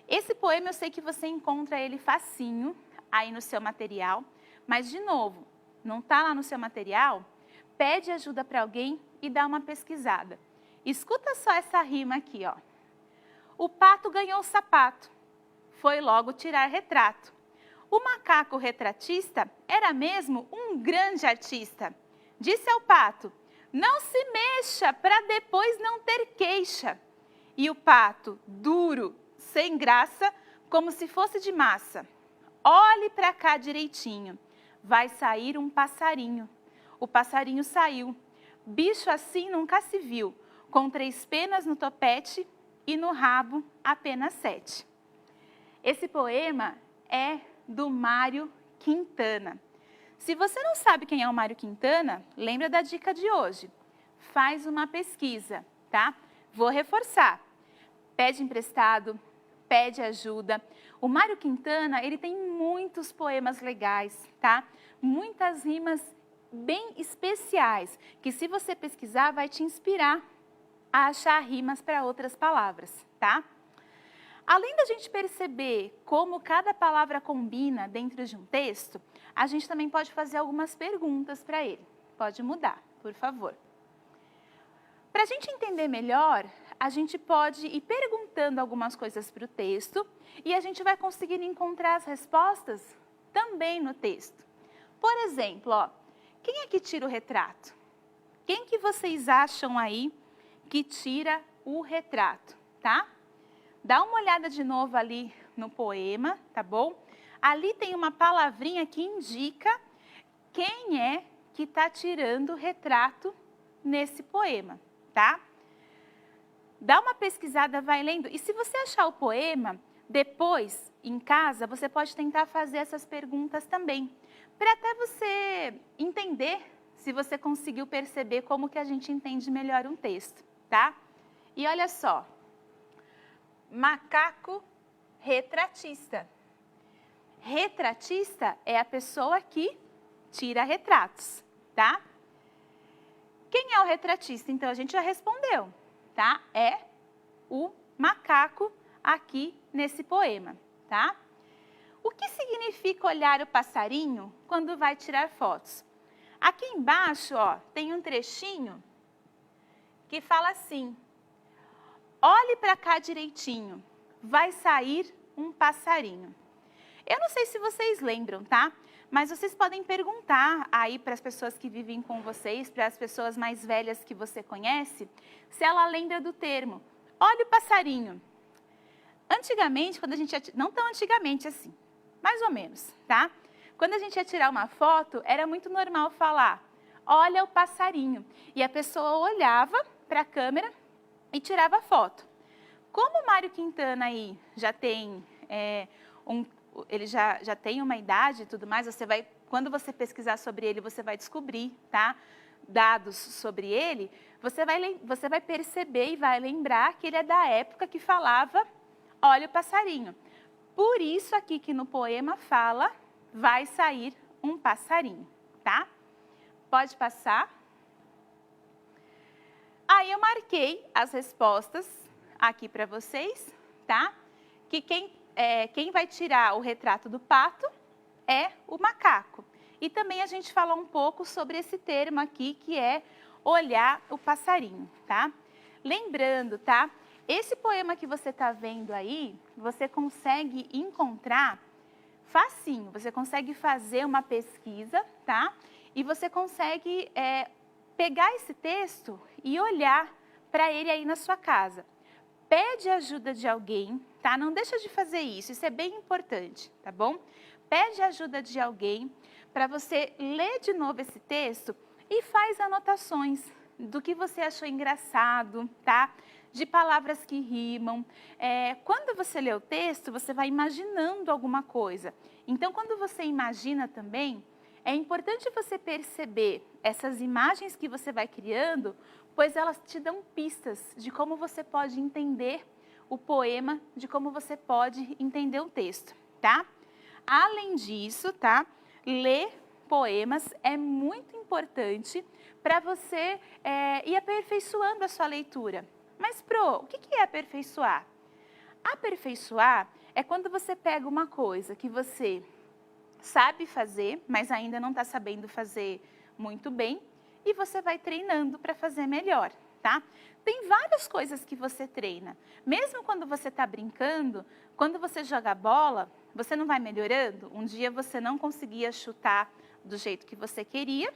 Esse poema eu sei que você encontra ele facinho aí no seu material, mas de novo, não está lá no seu material? Pede ajuda para alguém e dá uma pesquisada. Escuta só essa rima aqui, ó. O pato ganhou o sapato, foi logo tirar retrato. O macaco retratista era mesmo um grande artista. Disse ao pato, não se mexa para depois não ter queixa. E o pato, duro, sem graça, como se fosse de massa. Olhe para cá direitinho, vai sair um passarinho. O passarinho saiu, bicho assim nunca se viu, com 3 penas no topete e no rabo apenas 7. Esse poema é do Mário Quintana. Se você não sabe quem é o Mário Quintana, lembra da dica de hoje. Faz uma pesquisa, tá? Vou reforçar. Pede emprestado, pede ajuda. O Mário Quintana, ele tem muitos poemas legais, tá? Muitas rimas bem especiais, que se você pesquisar vai te inspirar a achar rimas para outras palavras, tá? Além da gente perceber como cada palavra combina dentro de um texto, a gente também pode fazer algumas perguntas para ele. Pode mudar, por favor. Para a gente entender melhor, a gente pode ir perguntando algumas coisas para o texto e a gente vai conseguir encontrar as respostas também no texto. Por exemplo, ó, quem é que tira o retrato? Quem que vocês acham aí que tira o retrato, tá? Dá uma olhada de novo ali no poema, tá bom? Ali tem uma palavrinha que indica quem é que está tirando o retrato nesse poema, tá? Dá uma pesquisada, vai lendo. E se você achar o poema, depois, em casa, você pode tentar fazer essas perguntas também, para até você entender se você conseguiu perceber como que a gente entende melhor um texto, tá? E olha só. Macaco retratista. Retratista é a pessoa que tira retratos, tá? Quem é o retratista? Então, a gente já respondeu, tá? É o macaco aqui nesse poema, tá? O que significa olhar o passarinho quando vai tirar fotos? Aqui embaixo, ó, tem um trechinho que fala assim: olhe para cá direitinho, vai sair um passarinho. Eu não sei se vocês lembram, tá? Mas vocês podem perguntar aí para as pessoas que vivem com vocês, para as pessoas mais velhas que você conhece, se ela lembra do termo. Olha o passarinho. Antigamente, quando a gente ia, não tão antigamente assim, mais ou menos, tá? Quando a gente ia tirar uma foto, era muito normal falar, olha o passarinho. E a pessoa olhava para a câmera e tirava foto. Como o Mário Quintana aí já tem ele já tem uma idade e tudo mais, quando você pesquisar sobre ele, você vai descobrir, tá? Dados sobre ele, você vai perceber e vai lembrar que ele é da época que falava, olha o passarinho. Por isso aqui que no poema fala, vai sair um passarinho, tá? Pode passar. Aí eu marquei as respostas aqui para vocês, tá? Que quem vai tirar o retrato do pato é o macaco. E também a gente falou um pouco sobre esse termo aqui, que é olhar o passarinho, tá? Lembrando, tá? Esse poema que você está vendo aí, você consegue encontrar facinho, você consegue fazer uma pesquisa, tá? E você consegue pegar esse texto e olhar para ele aí na sua casa. Pede ajuda de alguém, tá? Não deixa de fazer isso é bem importante, tá bom? Pede ajuda de alguém para você ler de novo esse texto e faz anotações do que você achou engraçado, tá? De palavras que rimam. Quando você lê o texto, você vai imaginando alguma coisa. Então, quando você imagina também, é importante você perceber essas imagens que você vai criando, pois elas te dão pistas de como você pode entender o poema, de como você pode entender o texto, tá? Além disso, tá? Ler poemas é muito importante para você ir aperfeiçoando a sua leitura. Mas, Pro, o que é aperfeiçoar? Aperfeiçoar é quando você pega uma coisa que você sabe fazer, mas ainda não está sabendo fazer muito bem, e você vai treinando para fazer melhor, tá? Tem várias coisas que você treina. Mesmo quando você está brincando, quando você joga bola, você não vai melhorando? Um dia você não conseguia chutar do jeito que você queria,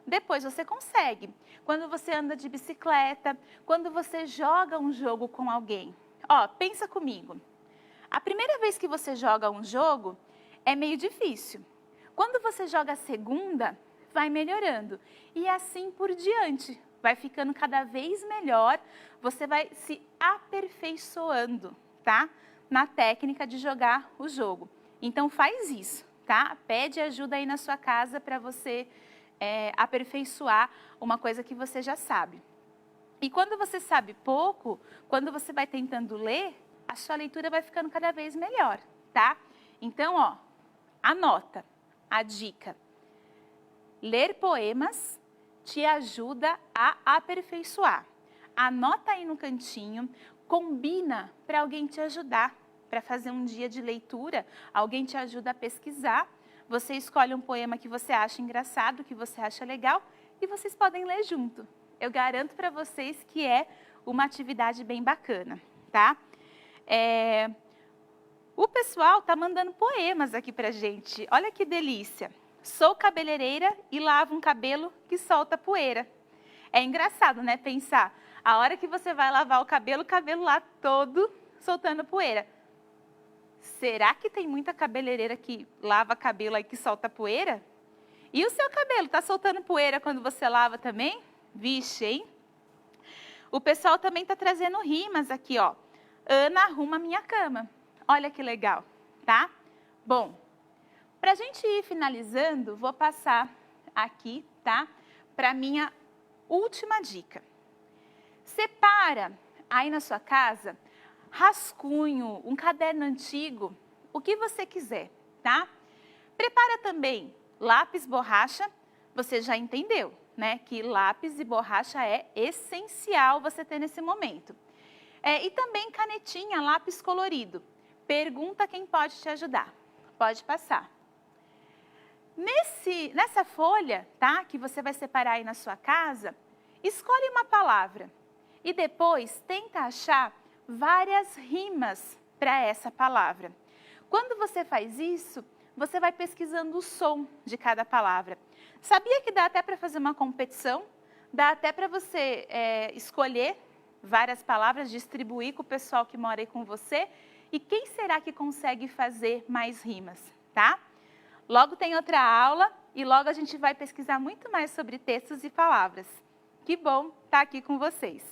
depois você consegue. Quando você anda de bicicleta, quando você joga um jogo com alguém. Ó, pensa comigo. A primeira vez que você joga um jogo é meio difícil. Quando você joga a segunda, vai melhorando. E assim por diante. Vai ficando cada vez melhor. Você vai se aperfeiçoando, tá? Na técnica de jogar o jogo. Então faz isso, tá? Pede ajuda aí na sua casa para você aperfeiçoar uma coisa que você já sabe. E quando você sabe pouco, quando você vai tentando ler, a sua leitura vai ficando cada vez melhor, tá? Então, ó, anota a dica. Ler poemas te ajuda a aperfeiçoar. Anota aí no cantinho, combina para alguém te ajudar, para fazer um dia de leitura, alguém te ajuda a pesquisar. Você escolhe um poema que você acha engraçado, que você acha legal, e vocês podem ler junto. Eu garanto para vocês que é uma atividade bem bacana, tá? O pessoal tá mandando poemas aqui pra gente. Olha que delícia. Sou cabeleireira e lavo um cabelo que solta poeira. É engraçado, né? Pensar, a hora que você vai lavar o cabelo lá todo soltando poeira. Será que tem muita cabeleireira que lava cabelo aí que solta poeira? E o seu cabelo tá soltando poeira quando você lava também? Vixe, hein? O pessoal também tá trazendo rimas aqui, ó. Ana arruma minha cama. Olha que legal, tá? Bom, pra gente ir finalizando, vou passar aqui, tá? Pra minha última dica. Separa aí na sua casa rascunho, um caderno antigo, o que você quiser, tá? Prepara também lápis, borracha, você já entendeu, né, que lápis e borracha é essencial você ter nesse momento. E também canetinha, lápis colorido. Pergunta quem pode te ajudar. Pode passar. Nessa folha, tá, que você vai separar aí na sua casa, escolhe uma palavra e depois tenta achar várias rimas para essa palavra. Quando você faz isso, você vai pesquisando o som de cada palavra. Sabia que dá até para fazer uma competição? Dá até para você escolher várias palavras, distribuir com o pessoal que mora aí com você. E quem será que consegue fazer mais rimas, tá? Logo tem outra aula e logo a gente vai pesquisar muito mais sobre textos e palavras. Que bom estar aqui com vocês.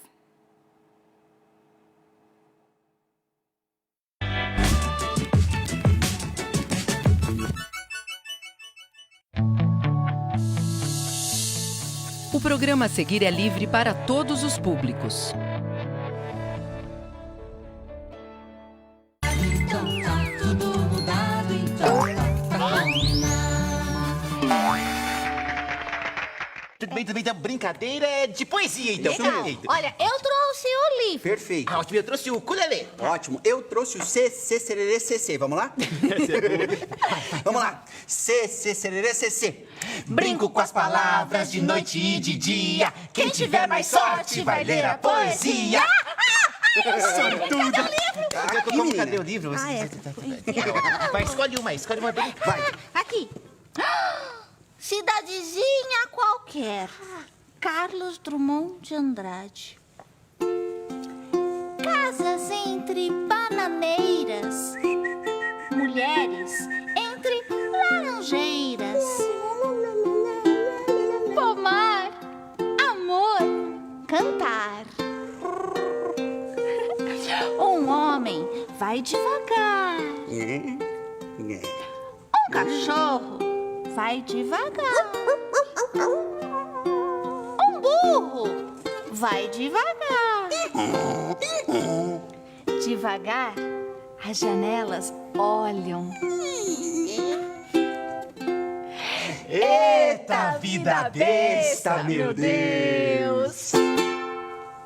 O programa a seguir é livre para todos os públicos. Tudo bem, então brincadeira de poesia, então. Legal. Olha, eu trouxe o livro. Perfeito. Ótimo, eu trouxe o ukulele. Ótimo. Eu trouxe o CC. Vamos lá? Vamos lá. CC. Brinco com as palavras de noite e de dia. Quem tiver mais sorte vai ler a poesia. Sortuda. Cadê o livro? Vai, escolhe uma bem. Vai. Aqui. Cidadezinha qualquer. Carlos Drummond de Andrade. Casas entre bananeiras. Mulheres entre laranjeiras. Pomar, amor, cantar. Um homem vai devagar. Um cachorro vai devagar. Um burro vai devagar. Devagar, as janelas olham. Eita, vida besta, meu Deus!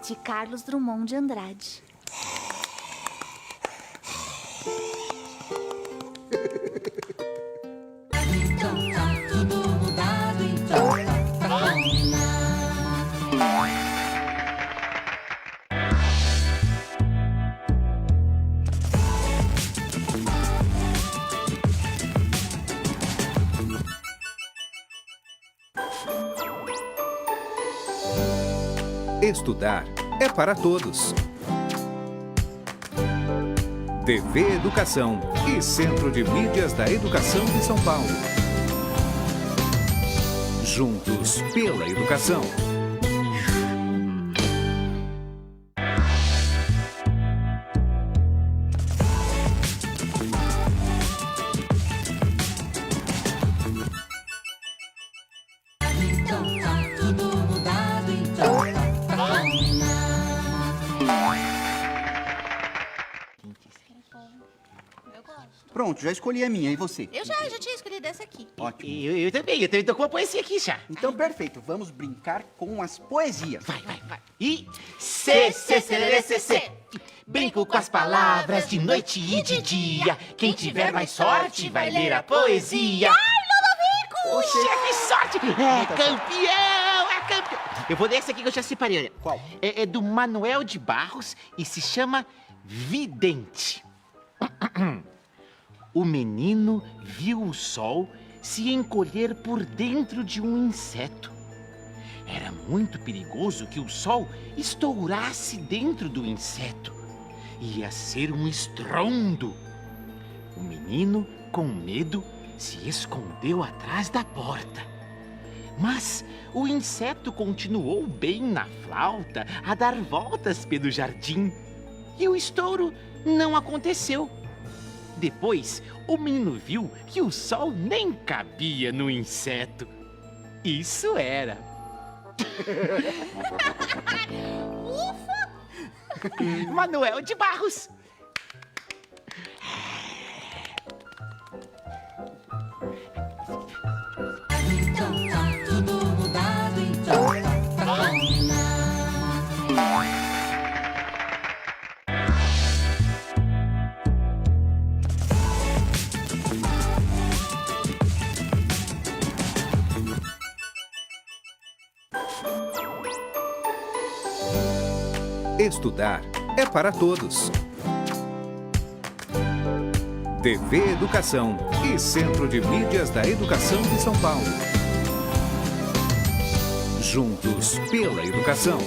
De Carlos Drummond de Andrade. Estudar é para todos. TV Educação e Centro de Mídias da Educação de São Paulo. Juntos pela educação. Pronto, já escolhi a minha. E você? Eu já tinha escolhido essa aqui. Ótimo. Eu também tô com a poesia aqui já. Então, perfeito. Vamos brincar com as poesias. Vai. E CC. Brinco com as palavras de noite e de dia. Quem tiver mais sorte vai ler a poesia. Ai, Ludovico! Puxa, que sorte! É campeão! Eu vou ler essa aqui que eu já separei, olha. Qual? É do Manuel de Barros e se chama Vidente. O menino viu o sol se encolher por dentro de um inseto. Era muito perigoso que o sol estourasse dentro do inseto. Ia ser um estrondo. O menino, com medo, se escondeu atrás da porta. Mas o inseto continuou bem na flauta a dar voltas pelo jardim. E o estouro não aconteceu. Depois, o menino viu que o sol nem cabia no inseto. Isso era. Ufa! Manuel de Barros. Então tá tudo mudado, então. Estudar é para todos. TV Educação e Centro de Mídias da Educação de São Paulo. Juntos pela educação.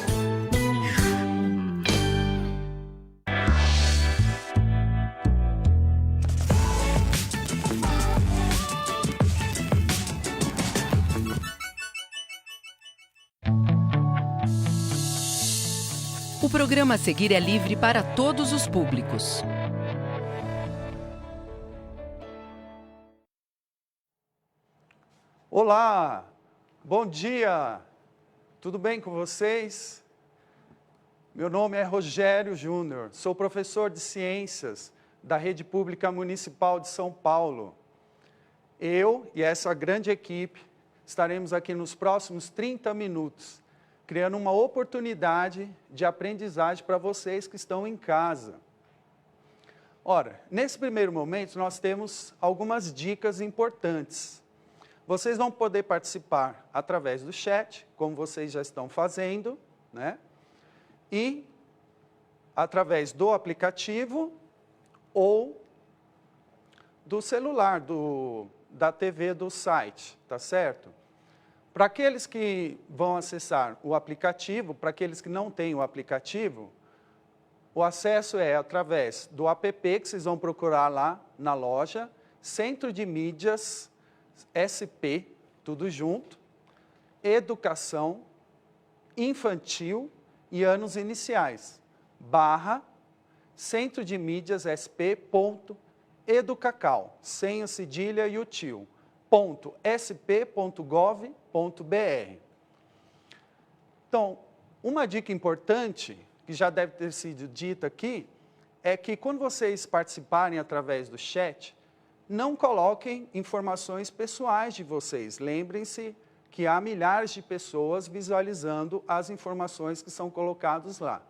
O programa a seguir é livre para todos os públicos. Olá, bom dia, tudo bem com vocês? Meu nome é Rogério Júnior, sou professor de Ciências da Rede Pública Municipal de São Paulo. Eu e essa grande equipe estaremos aqui nos próximos 30 minutos, criando uma oportunidade de aprendizagem para vocês que estão em casa. Ora, nesse primeiro momento nós temos algumas dicas importantes. Vocês vão poder participar através do chat, como vocês já estão fazendo, né? E através do aplicativo ou do celular, da TV do site, tá certo? Para aqueles que vão acessar o aplicativo, para aqueles que não têm o aplicativo, o acesso é através do app que vocês vão procurar lá na loja, Centro de Mídias SP, tudo junto, Educação Infantil e Anos Iniciais, / Centro de Mídias SP.educacal, sem a cedilha e o tio, .sp.gov.br. Então, uma dica importante, que já deve ter sido dita aqui, é que quando vocês participarem através do chat, não coloquem informações pessoais de vocês. Lembrem-se que há milhares de pessoas visualizando as informações que são colocadas lá.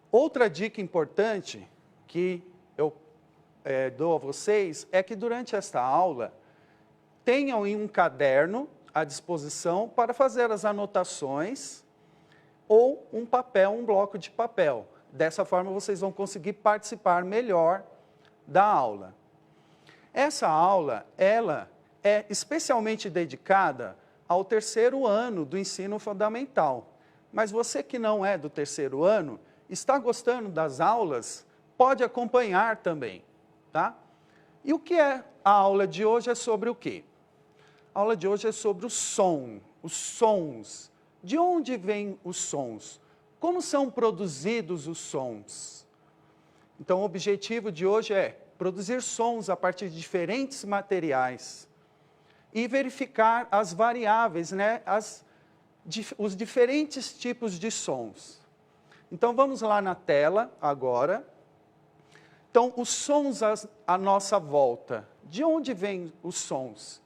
Outra dica importante que eu dou a vocês é que durante esta aula, tenham um caderno à disposição para fazer as anotações ou um papel, um bloco de papel. Dessa forma, vocês vão conseguir participar melhor da aula. Essa aula, ela é especialmente dedicada ao terceiro ano do ensino fundamental. Mas você que não é do terceiro ano, está gostando das aulas, pode acompanhar também, tá? E o que é a aula de hoje é sobre o quê? A aula de hoje é sobre o som, os sons. De onde vêm os sons? Como são produzidos os sons? Então, o objetivo de hoje é produzir sons a partir de diferentes materiais e verificar as variáveis, né, os diferentes tipos de sons. Então, vamos lá na tela agora. Então, os sons à nossa volta. De onde vêm os sons?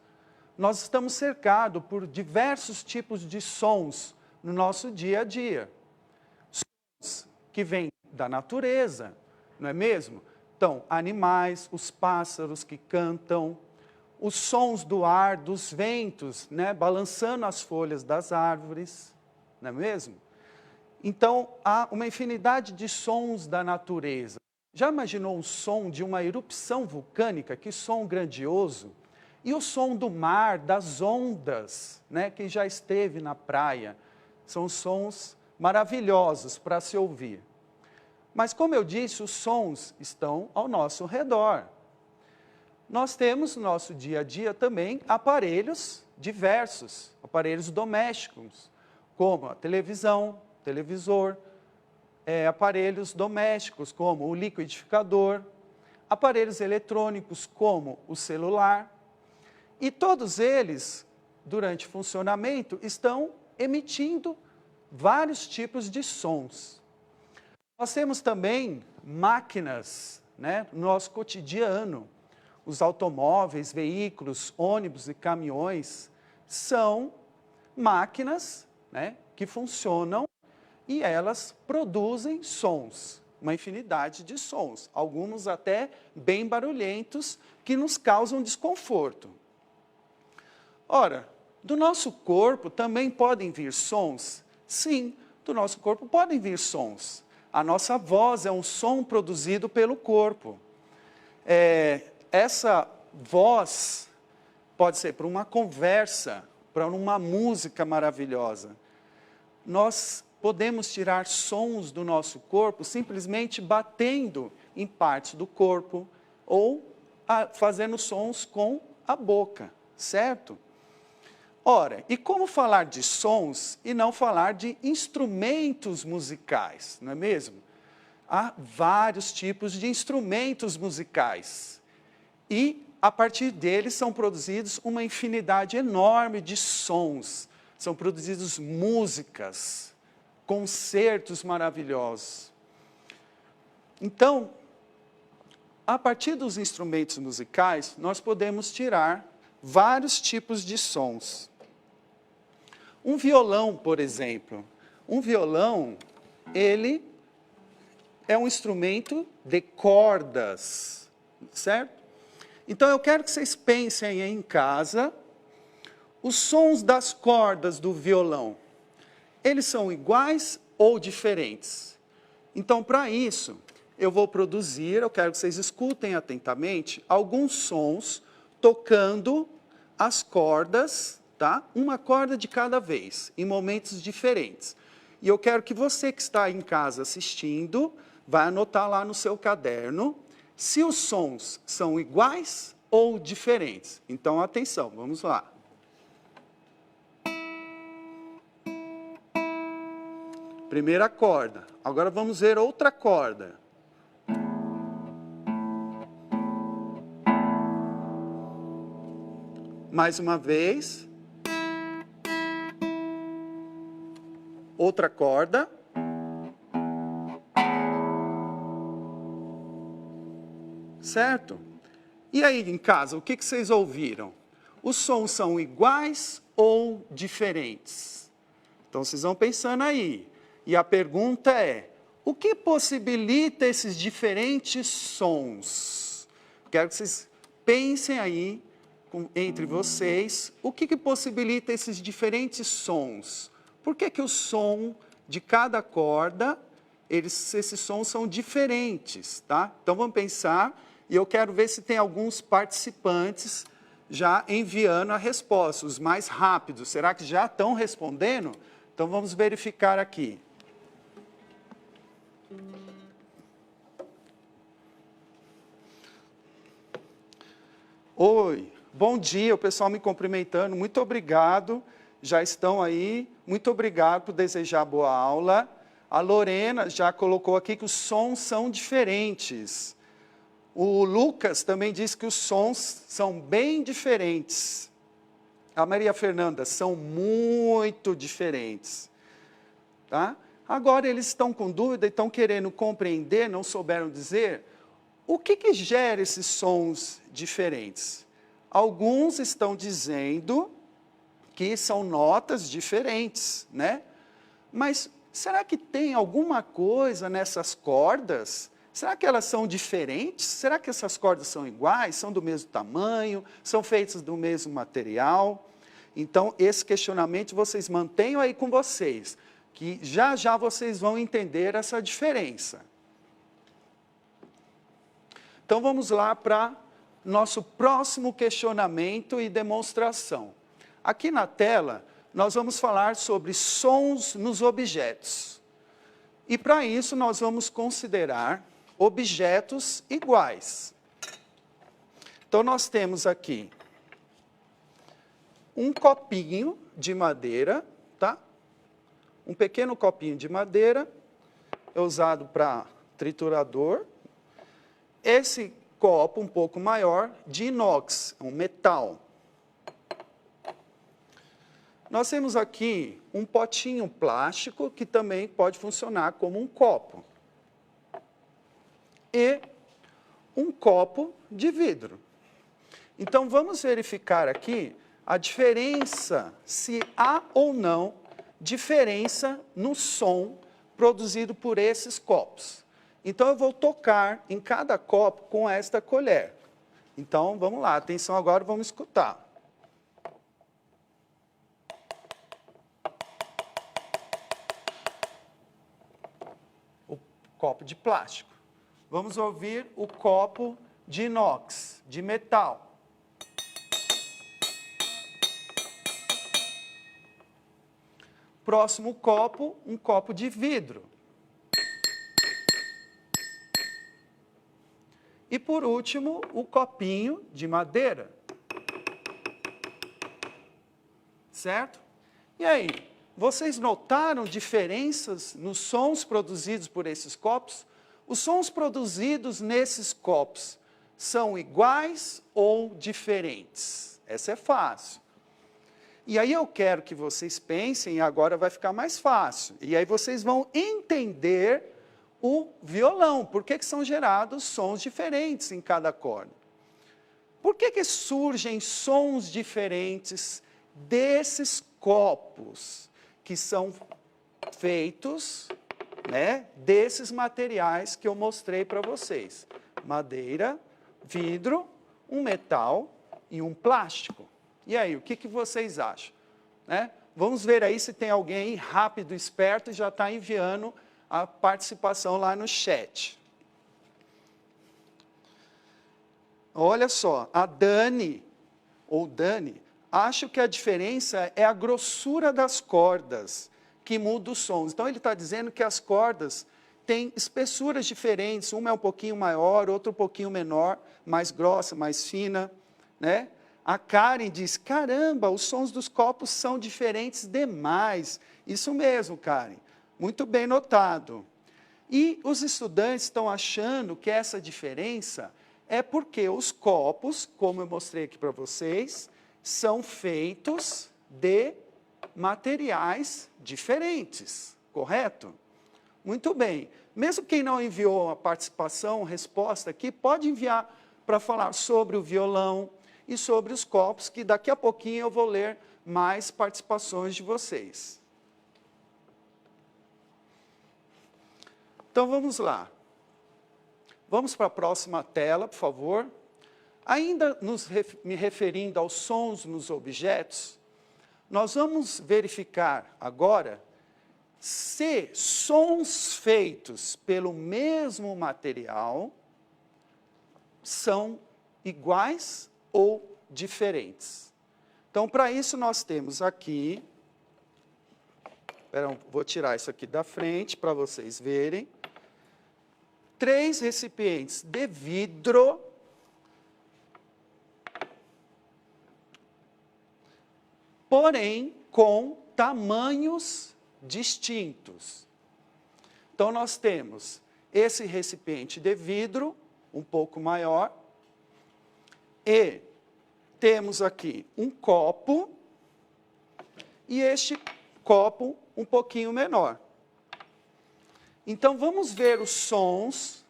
Nós estamos cercados por diversos tipos de sons no nosso dia a dia. Sons que vêm da natureza, não é mesmo? Então, animais, os pássaros que cantam, os sons do ar, dos ventos, né, balançando as folhas das árvores, não é mesmo? Então, há uma infinidade de sons da natureza. Já imaginou o som de uma erupção vulcânica? Que som grandioso! E o som do mar, das ondas, né? Quem já esteve na praia, são sons maravilhosos para se ouvir. Mas, como eu disse, os sons estão ao nosso redor. Nós temos no nosso dia a dia também aparelhos diversos, aparelhos domésticos, como a televisão, televisor, aparelhos domésticos, como o liquidificador, aparelhos eletrônicos, como o celular. E todos eles, durante o funcionamento, estão emitindo vários tipos de sons. Nós temos também máquinas, né, no nosso cotidiano. Os automóveis, veículos, ônibus e caminhões são máquinas, né, que funcionam e elas produzem sons, uma infinidade de sons, alguns até bem barulhentos, que nos causam desconforto. Ora, do nosso corpo também podem vir sons? Sim, do nosso corpo podem vir sons. A nossa voz é um som produzido pelo corpo. Essa voz pode ser para uma conversa, para uma música maravilhosa. Nós podemos tirar sons do nosso corpo simplesmente batendo em partes do corpo ou fazendo sons com a boca, certo? Ora, e como falar de sons e não falar de instrumentos musicais, não é mesmo? Há vários tipos de instrumentos musicais e a partir deles são produzidos uma infinidade enorme de sons, são produzidos músicas, concertos maravilhosos. Então, a partir dos instrumentos musicais, nós podemos tirar vários tipos de sons. Um violão, por exemplo. Um violão, ele é um instrumento de cordas, certo? Então, eu quero que vocês pensem aí em casa, os sons das cordas do violão, eles são iguais ou diferentes? Então, para isso, eu vou produzir, eu quero que vocês escutem atentamente, alguns sons tocando as cordas, tá? Uma corda de cada vez, em momentos diferentes. E eu quero que você que está em casa assistindo, vai anotar lá no seu caderno, se os sons são iguais ou diferentes. Então, atenção, vamos lá. Primeira corda. Agora vamos ver outra corda. Mais uma vez. Outra corda. Certo? E aí, em casa, o que vocês ouviram? Os sons são iguais ou diferentes? Então, vocês vão pensando aí. E a pergunta é, o que possibilita esses diferentes sons? Quero que vocês pensem aí, entre vocês, o que possibilita esses diferentes sons? Por que o som de cada corda, esses sons são diferentes, tá? Então, vamos pensar, e eu quero ver se tem alguns participantes já enviando a resposta, os mais rápidos. Será que já estão respondendo? Então, vamos verificar aqui. Oi, bom dia, o pessoal me cumprimentando, muito obrigado, já estão aí, muito obrigado por desejar boa aula. A Lorena já colocou aqui que os sons são diferentes. O Lucas também disse que os sons são bem diferentes. A Maria Fernanda, são muito diferentes. Tá? Agora eles estão com dúvida e estão querendo compreender, não souberam dizer, o que gera esses sons diferentes? Alguns estão dizendo que são notas diferentes, né? Mas será que tem alguma coisa nessas cordas? Será que elas são diferentes? Será que essas cordas são iguais? São do mesmo tamanho? São feitas do mesmo material? Então, esse questionamento vocês mantenham aí com vocês, que já já vocês vão entender essa diferença. Então, vamos lá para nosso próximo questionamento e demonstração. Aqui na tela, nós vamos falar sobre sons nos objetos. E para isso, nós vamos considerar objetos iguais. Então, nós temos aqui um copinho de madeira, tá? Um pequeno copinho de madeira, é usado para triturador. Esse copo um pouco maior, de inox, um metal. Nós temos aqui um potinho plástico, que também pode funcionar como um copo. E um copo de vidro. Então, vamos verificar aqui a diferença, se há ou não diferença no som produzido por esses copos. Então, eu vou tocar em cada copo com esta colher. Então, vamos lá, atenção agora, vamos escutar. copo de plástico. Vamos ouvir o copo de inox, de metal. Próximo copo, um copo de vidro. E por último, o copinho de madeira. Certo? E aí, vocês notaram diferenças nos sons produzidos por esses copos? Os sons produzidos nesses copos são iguais ou diferentes? Essa é fácil. E aí eu quero que vocês pensem, e agora vai ficar mais fácil. E aí vocês vão entender o violão. Por que são gerados sons diferentes em cada corda? Por que surgem sons diferentes desses copos que são feitos, né, desses materiais que eu mostrei para vocês? Madeira, vidro, um metal e um plástico. E aí, o que vocês acham? Né? Vamos ver aí se tem alguém rápido, esperto e já está enviando a participação lá no chat. Olha só, a Dani, ou Dani, acho que a diferença é a grossura das cordas que muda os sons. Então, ele está dizendo que as cordas têm espessuras diferentes. Uma é um pouquinho maior, outra um pouquinho menor, mais grossa, mais fina, né? A Karen diz, caramba, os sons dos copos são diferentes demais. Isso mesmo, Karen. Muito bem notado. E os estudantes estão achando que essa diferença é porque os copos, como eu mostrei aqui para vocês, são feitos de materiais diferentes, correto? Muito bem. Mesmo quem não enviou a participação, resposta aqui, pode enviar para falar sobre o violão e sobre os copos, que daqui a pouquinho eu vou ler mais participações de vocês. Então, vamos lá. Vamos para a próxima tela, por favor. Ainda me referindo aos sons nos objetos, nós vamos verificar agora se sons feitos pelo mesmo material são iguais ou diferentes. Então, para isso, nós temos aqui, vou tirar isso aqui da frente para vocês verem, 3 recipientes de vidro, porém com tamanhos distintos. Então, nós temos esse recipiente de vidro, um pouco maior, e temos aqui um copo, e este copo um pouquinho menor. Então, vamos ver os sons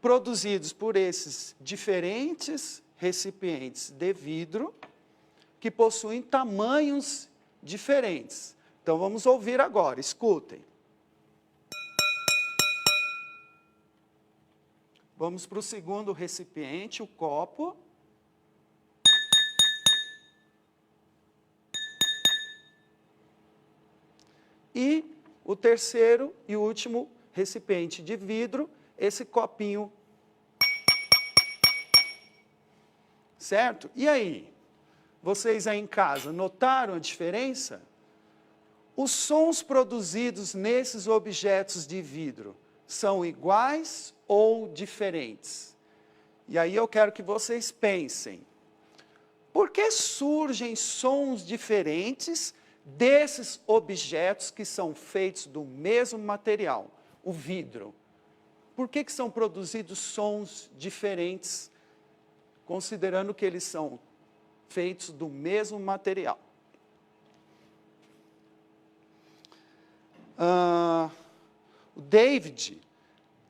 produzidos por esses diferentes recipientes de vidro, que possuem tamanhos diferentes. Então, vamos ouvir agora, escutem. Vamos para o segundo recipiente, o copo. E o terceiro e último recipiente de vidro, esse copinho. Certo? E aí? Vocês aí em casa notaram a diferença? Os sons produzidos nesses objetos de vidro são iguais ou diferentes? E aí eu quero que vocês pensem. Por que surgem sons diferentes desses objetos que são feitos do mesmo material, o vidro? Por que são produzidos sons diferentes, considerando que eles são feitos do mesmo material? O David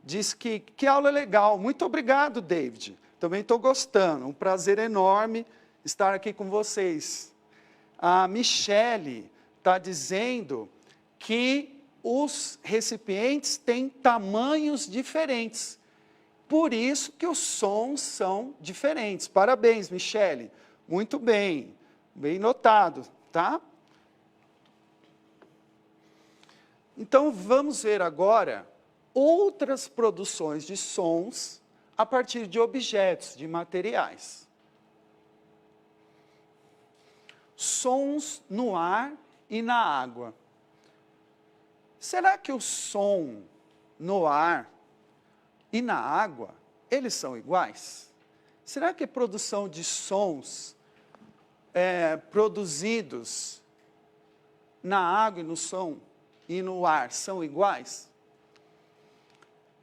diz que aula legal. Muito obrigado, David. Também estou gostando. Um prazer enorme estar aqui com vocês. A Michele está dizendo que os recipientes têm tamanhos diferentes. Por isso que os sons são diferentes. Parabéns, Michele. Muito bem. Bem notado, tá? Então, vamos ver agora outras produções de sons a partir de objetos, de materiais. Sons no ar e na água. Será que o som no ar e na água, eles são iguais? Será que a produção de sons produzidos na água e no som e no ar são iguais?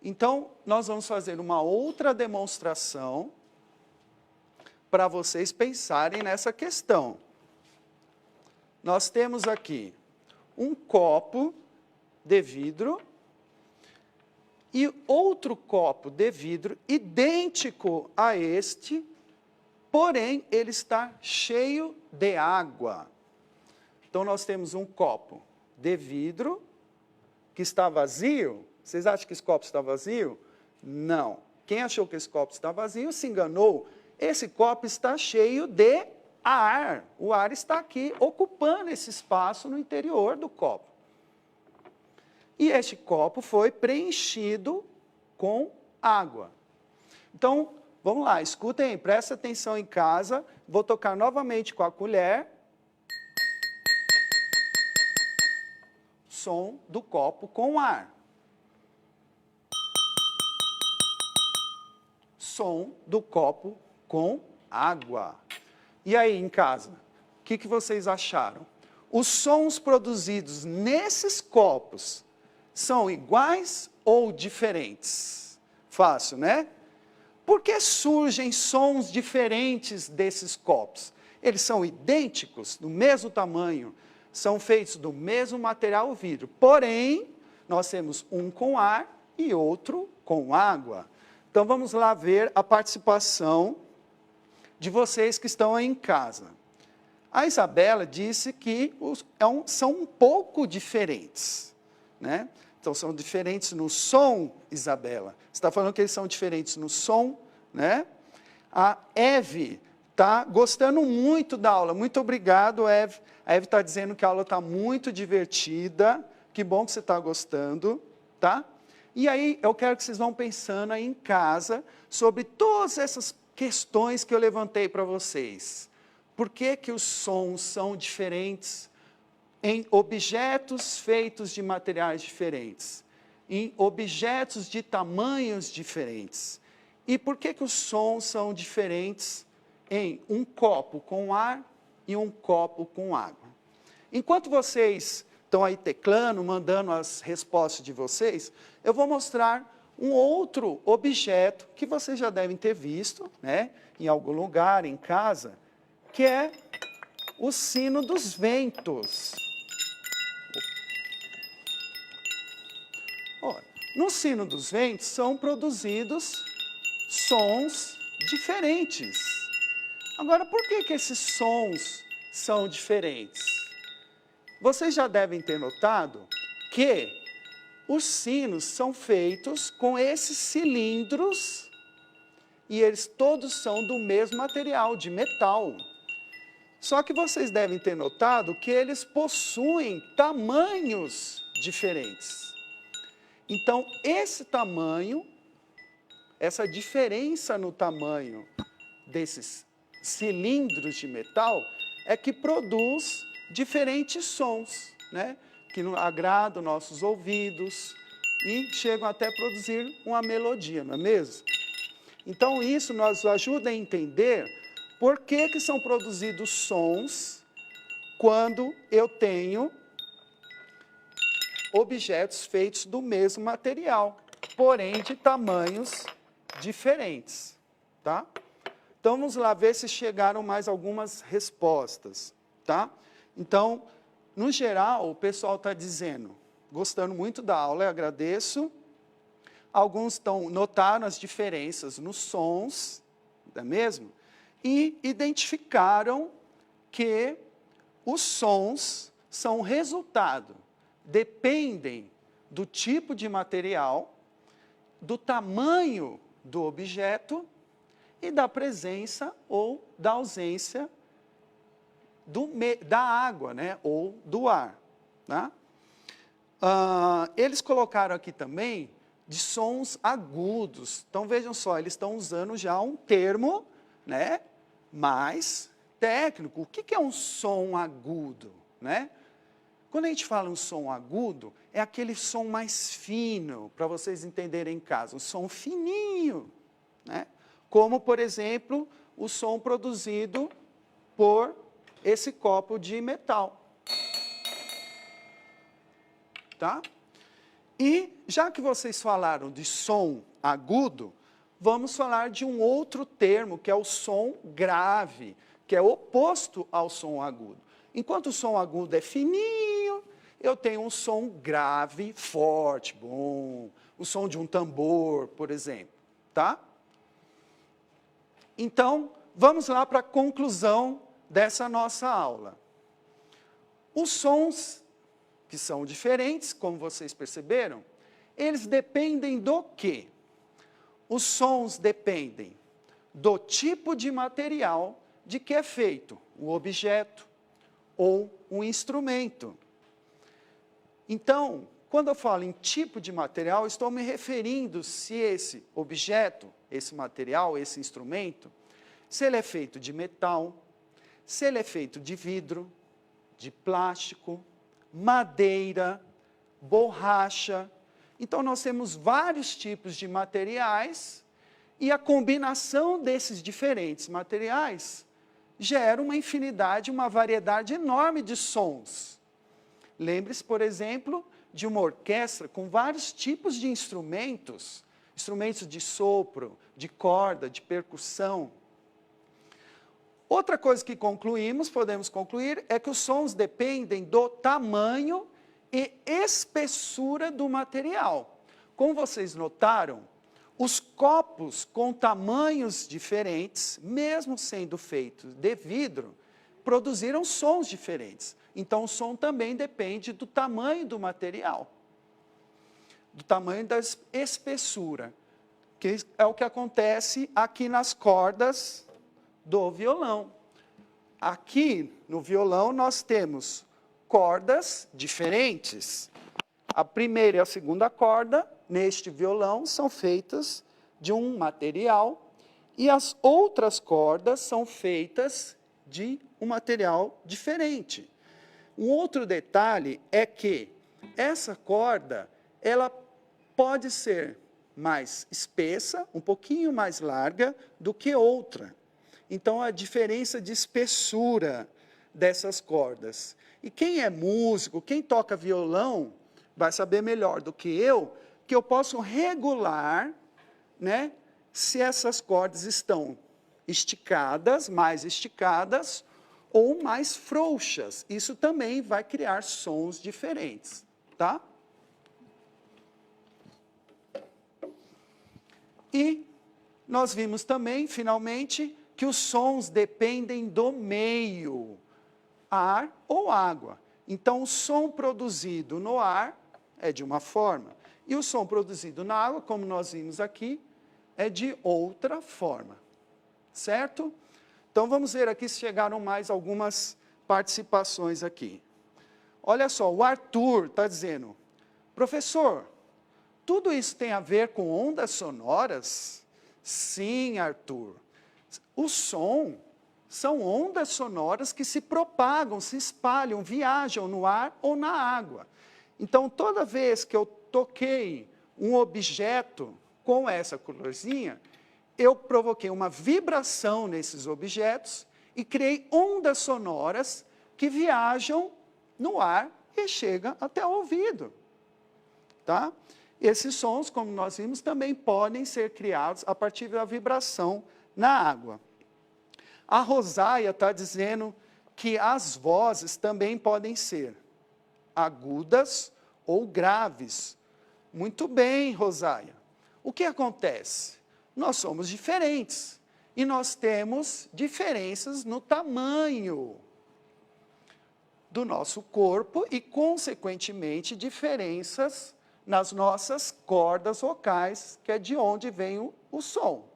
Então, nós vamos fazer uma outra demonstração para vocês pensarem nessa questão. Nós temos aqui um copo de vidro e outro copo de vidro idêntico a este, porém ele está cheio de água. Então nós temos um copo de vidro que está vazio. Vocês acham que esse copo está vazio? Não. Quem achou que esse copo está vazio se enganou. Esse copo está cheio de ar. O ar está aqui ocupando esse espaço no interior do copo. E este copo foi preenchido com água. Então, vamos lá, escutem aí, presta atenção em casa. Vou tocar novamente com a colher. Som do copo com ar. Som do copo com água. E aí, em casa, o que vocês acharam? Os sons produzidos nesses copos são iguais ou diferentes? Fácil, né? Por que surgem sons diferentes desses copos? Eles são idênticos, do mesmo tamanho, são feitos do mesmo material, o vidro. Porém, nós temos um com ar e outro com água. Então, vamos lá ver a participação de vocês que estão aí em casa. A Isabela disse que são um pouco diferentes, né? Então, são diferentes no som, Isabela. Você está falando que eles são diferentes no som, né? A Eve está gostando muito da aula. Muito obrigado, Eve. A Eve está dizendo que a aula está muito divertida. Que bom que você está gostando, tá? E aí, eu quero que vocês vão pensando aí em casa sobre todas essas questões que eu levantei para vocês. Por que os sons são diferentes em objetos feitos de materiais diferentes? Em objetos de tamanhos diferentes? E por que os sons são diferentes em um copo com ar e um copo com água? Enquanto vocês estão aí teclando, mandando as respostas de vocês, eu vou mostrar um outro objeto que vocês já devem ter visto, né, em algum lugar, em casa, que é o sino dos ventos. Olha, no sino dos ventos são produzidos sons diferentes. Agora, por que esses sons são diferentes? Vocês já devem ter notado que os sinos são feitos com esses cilindros e eles todos são do mesmo material, de metal. Só que vocês devem ter notado que eles possuem tamanhos diferentes. Então, esse tamanho, essa diferença no tamanho desses cilindros de metal é que produz diferentes sons, né? Que agradam nossos ouvidos e chegam até a produzir uma melodia, não é mesmo? Então, isso nos ajuda a entender por que são produzidos sons quando eu tenho objetos feitos do mesmo material, porém de tamanhos diferentes, tá? Então, vamos lá ver se chegaram mais algumas respostas, tá? Então, no geral, o pessoal está dizendo, gostando muito da aula, eu agradeço. Alguns notaram as diferenças nos sons, não é mesmo? E identificaram que os sons são resultado, dependem do tipo de material, do tamanho do objeto e da presença ou da ausência da água, né, ou do ar. Tá? Eles colocaram aqui também de sons agudos. Então, vejam só, eles estão usando já um termo, né, mais técnico. O que é um som agudo, né? Quando a gente fala um som agudo, é aquele som mais fino, para vocês entenderem em casa, um som fininho, né? Como, por exemplo, o som produzido por esse copo de metal. Tá? E, já que vocês falaram de som agudo, vamos falar de um outro termo, que é o som grave, que é oposto ao som agudo. Enquanto o som agudo é fininho, eu tenho um som grave, forte, bom, o som de um tambor, por exemplo, tá? Então, vamos lá para a conclusão dessa nossa aula. Os sons que são diferentes, como vocês perceberam, eles dependem do quê? Os sons dependem do tipo de material de que é feito o objeto ou um instrumento. Então, quando eu falo em tipo de material, estou me referindo se esse objeto, esse material, esse instrumento, se ele é feito de metal, se ele é feito de vidro, de plástico, madeira, borracha. Então, nós temos vários tipos de materiais e a combinação desses diferentes materiais gera uma infinidade, uma variedade enorme de sons. Lembre-se, por exemplo, de uma orquestra com vários tipos de instrumentos, instrumentos de sopro, de corda, de percussão. Outra coisa que podemos concluir, é que os sons dependem do tamanho e espessura do material. Como vocês notaram, os copos com tamanhos diferentes, mesmo sendo feitos de vidro, produziram sons diferentes. Então, o som também depende do tamanho do material, do tamanho da espessura, que é o que acontece aqui nas cordas do violão. Aqui no violão nós temos cordas diferentes. A primeira e a segunda corda neste violão são feitas de um material e as outras cordas são feitas de um material diferente. Um outro detalhe é que essa corda, ela pode ser mais espessa, um pouquinho mais larga do que outra. Então, a diferença de espessura dessas cordas. E quem é músico, quem toca violão, vai saber melhor do que eu posso regular, né, se essas cordas estão esticadas, mais esticadas, ou mais frouxas. Isso também vai criar sons diferentes, tá? E nós vimos também, finalmente, que os sons dependem do meio, ar ou água. Então, o som produzido no ar é de uma forma, e o som produzido na água, como nós vimos aqui, é de outra forma. Certo? Então, vamos ver aqui se chegaram mais algumas participações aqui. Olha só, o Arthur está dizendo, professor, tudo isso tem a ver com ondas sonoras? Sim, Arthur. O som são ondas sonoras que se propagam, se espalham, viajam no ar ou na água. Então, toda vez que eu toquei um objeto com essa colorzinha, eu provoquei uma vibração nesses objetos e criei ondas sonoras que viajam no ar e chegam até o ouvido. Tá? Esses sons, como nós vimos, também podem ser criados a partir da vibração na água. A Rosália está dizendo que as vozes também podem ser agudas ou graves. Muito bem, Rosália. O que acontece? Nós somos diferentes e nós temos diferenças no tamanho do nosso corpo e, consequentemente, diferenças nas nossas cordas vocais, que é de onde vem o som.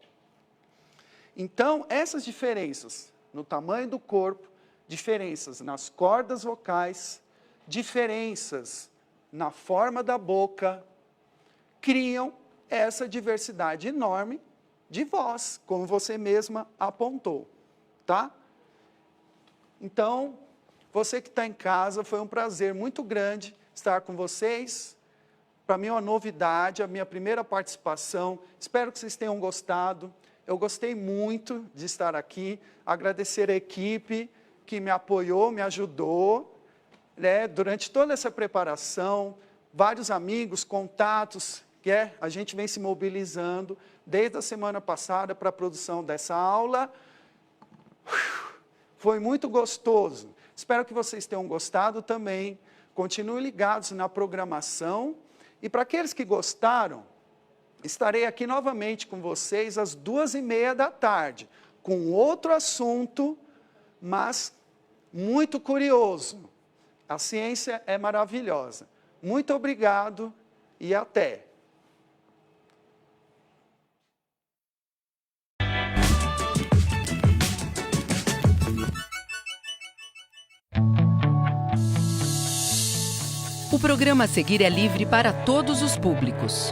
Então, essas diferenças no tamanho do corpo, diferenças nas cordas vocais, diferenças na forma da boca, criam essa diversidade enorme de voz, como você mesma apontou, tá? Então, você que está em casa, foi um prazer muito grande estar com vocês. Para mim é uma novidade, a minha primeira participação. Espero que vocês tenham gostado. Eu gostei muito de estar aqui. Agradecer a equipe que me apoiou, me ajudou, né, durante toda essa preparação. Vários amigos, contatos, a gente vem se mobilizando desde a semana passada para a produção dessa aula. Foi muito gostoso. Espero que vocês tenham gostado também. Continuem ligados na programação. E para aqueles que gostaram, estarei aqui novamente com vocês às 2h30 da tarde, com outro assunto, mas muito curioso. A ciência é maravilhosa. Muito obrigado e até! O programa a seguir é livre para todos os públicos.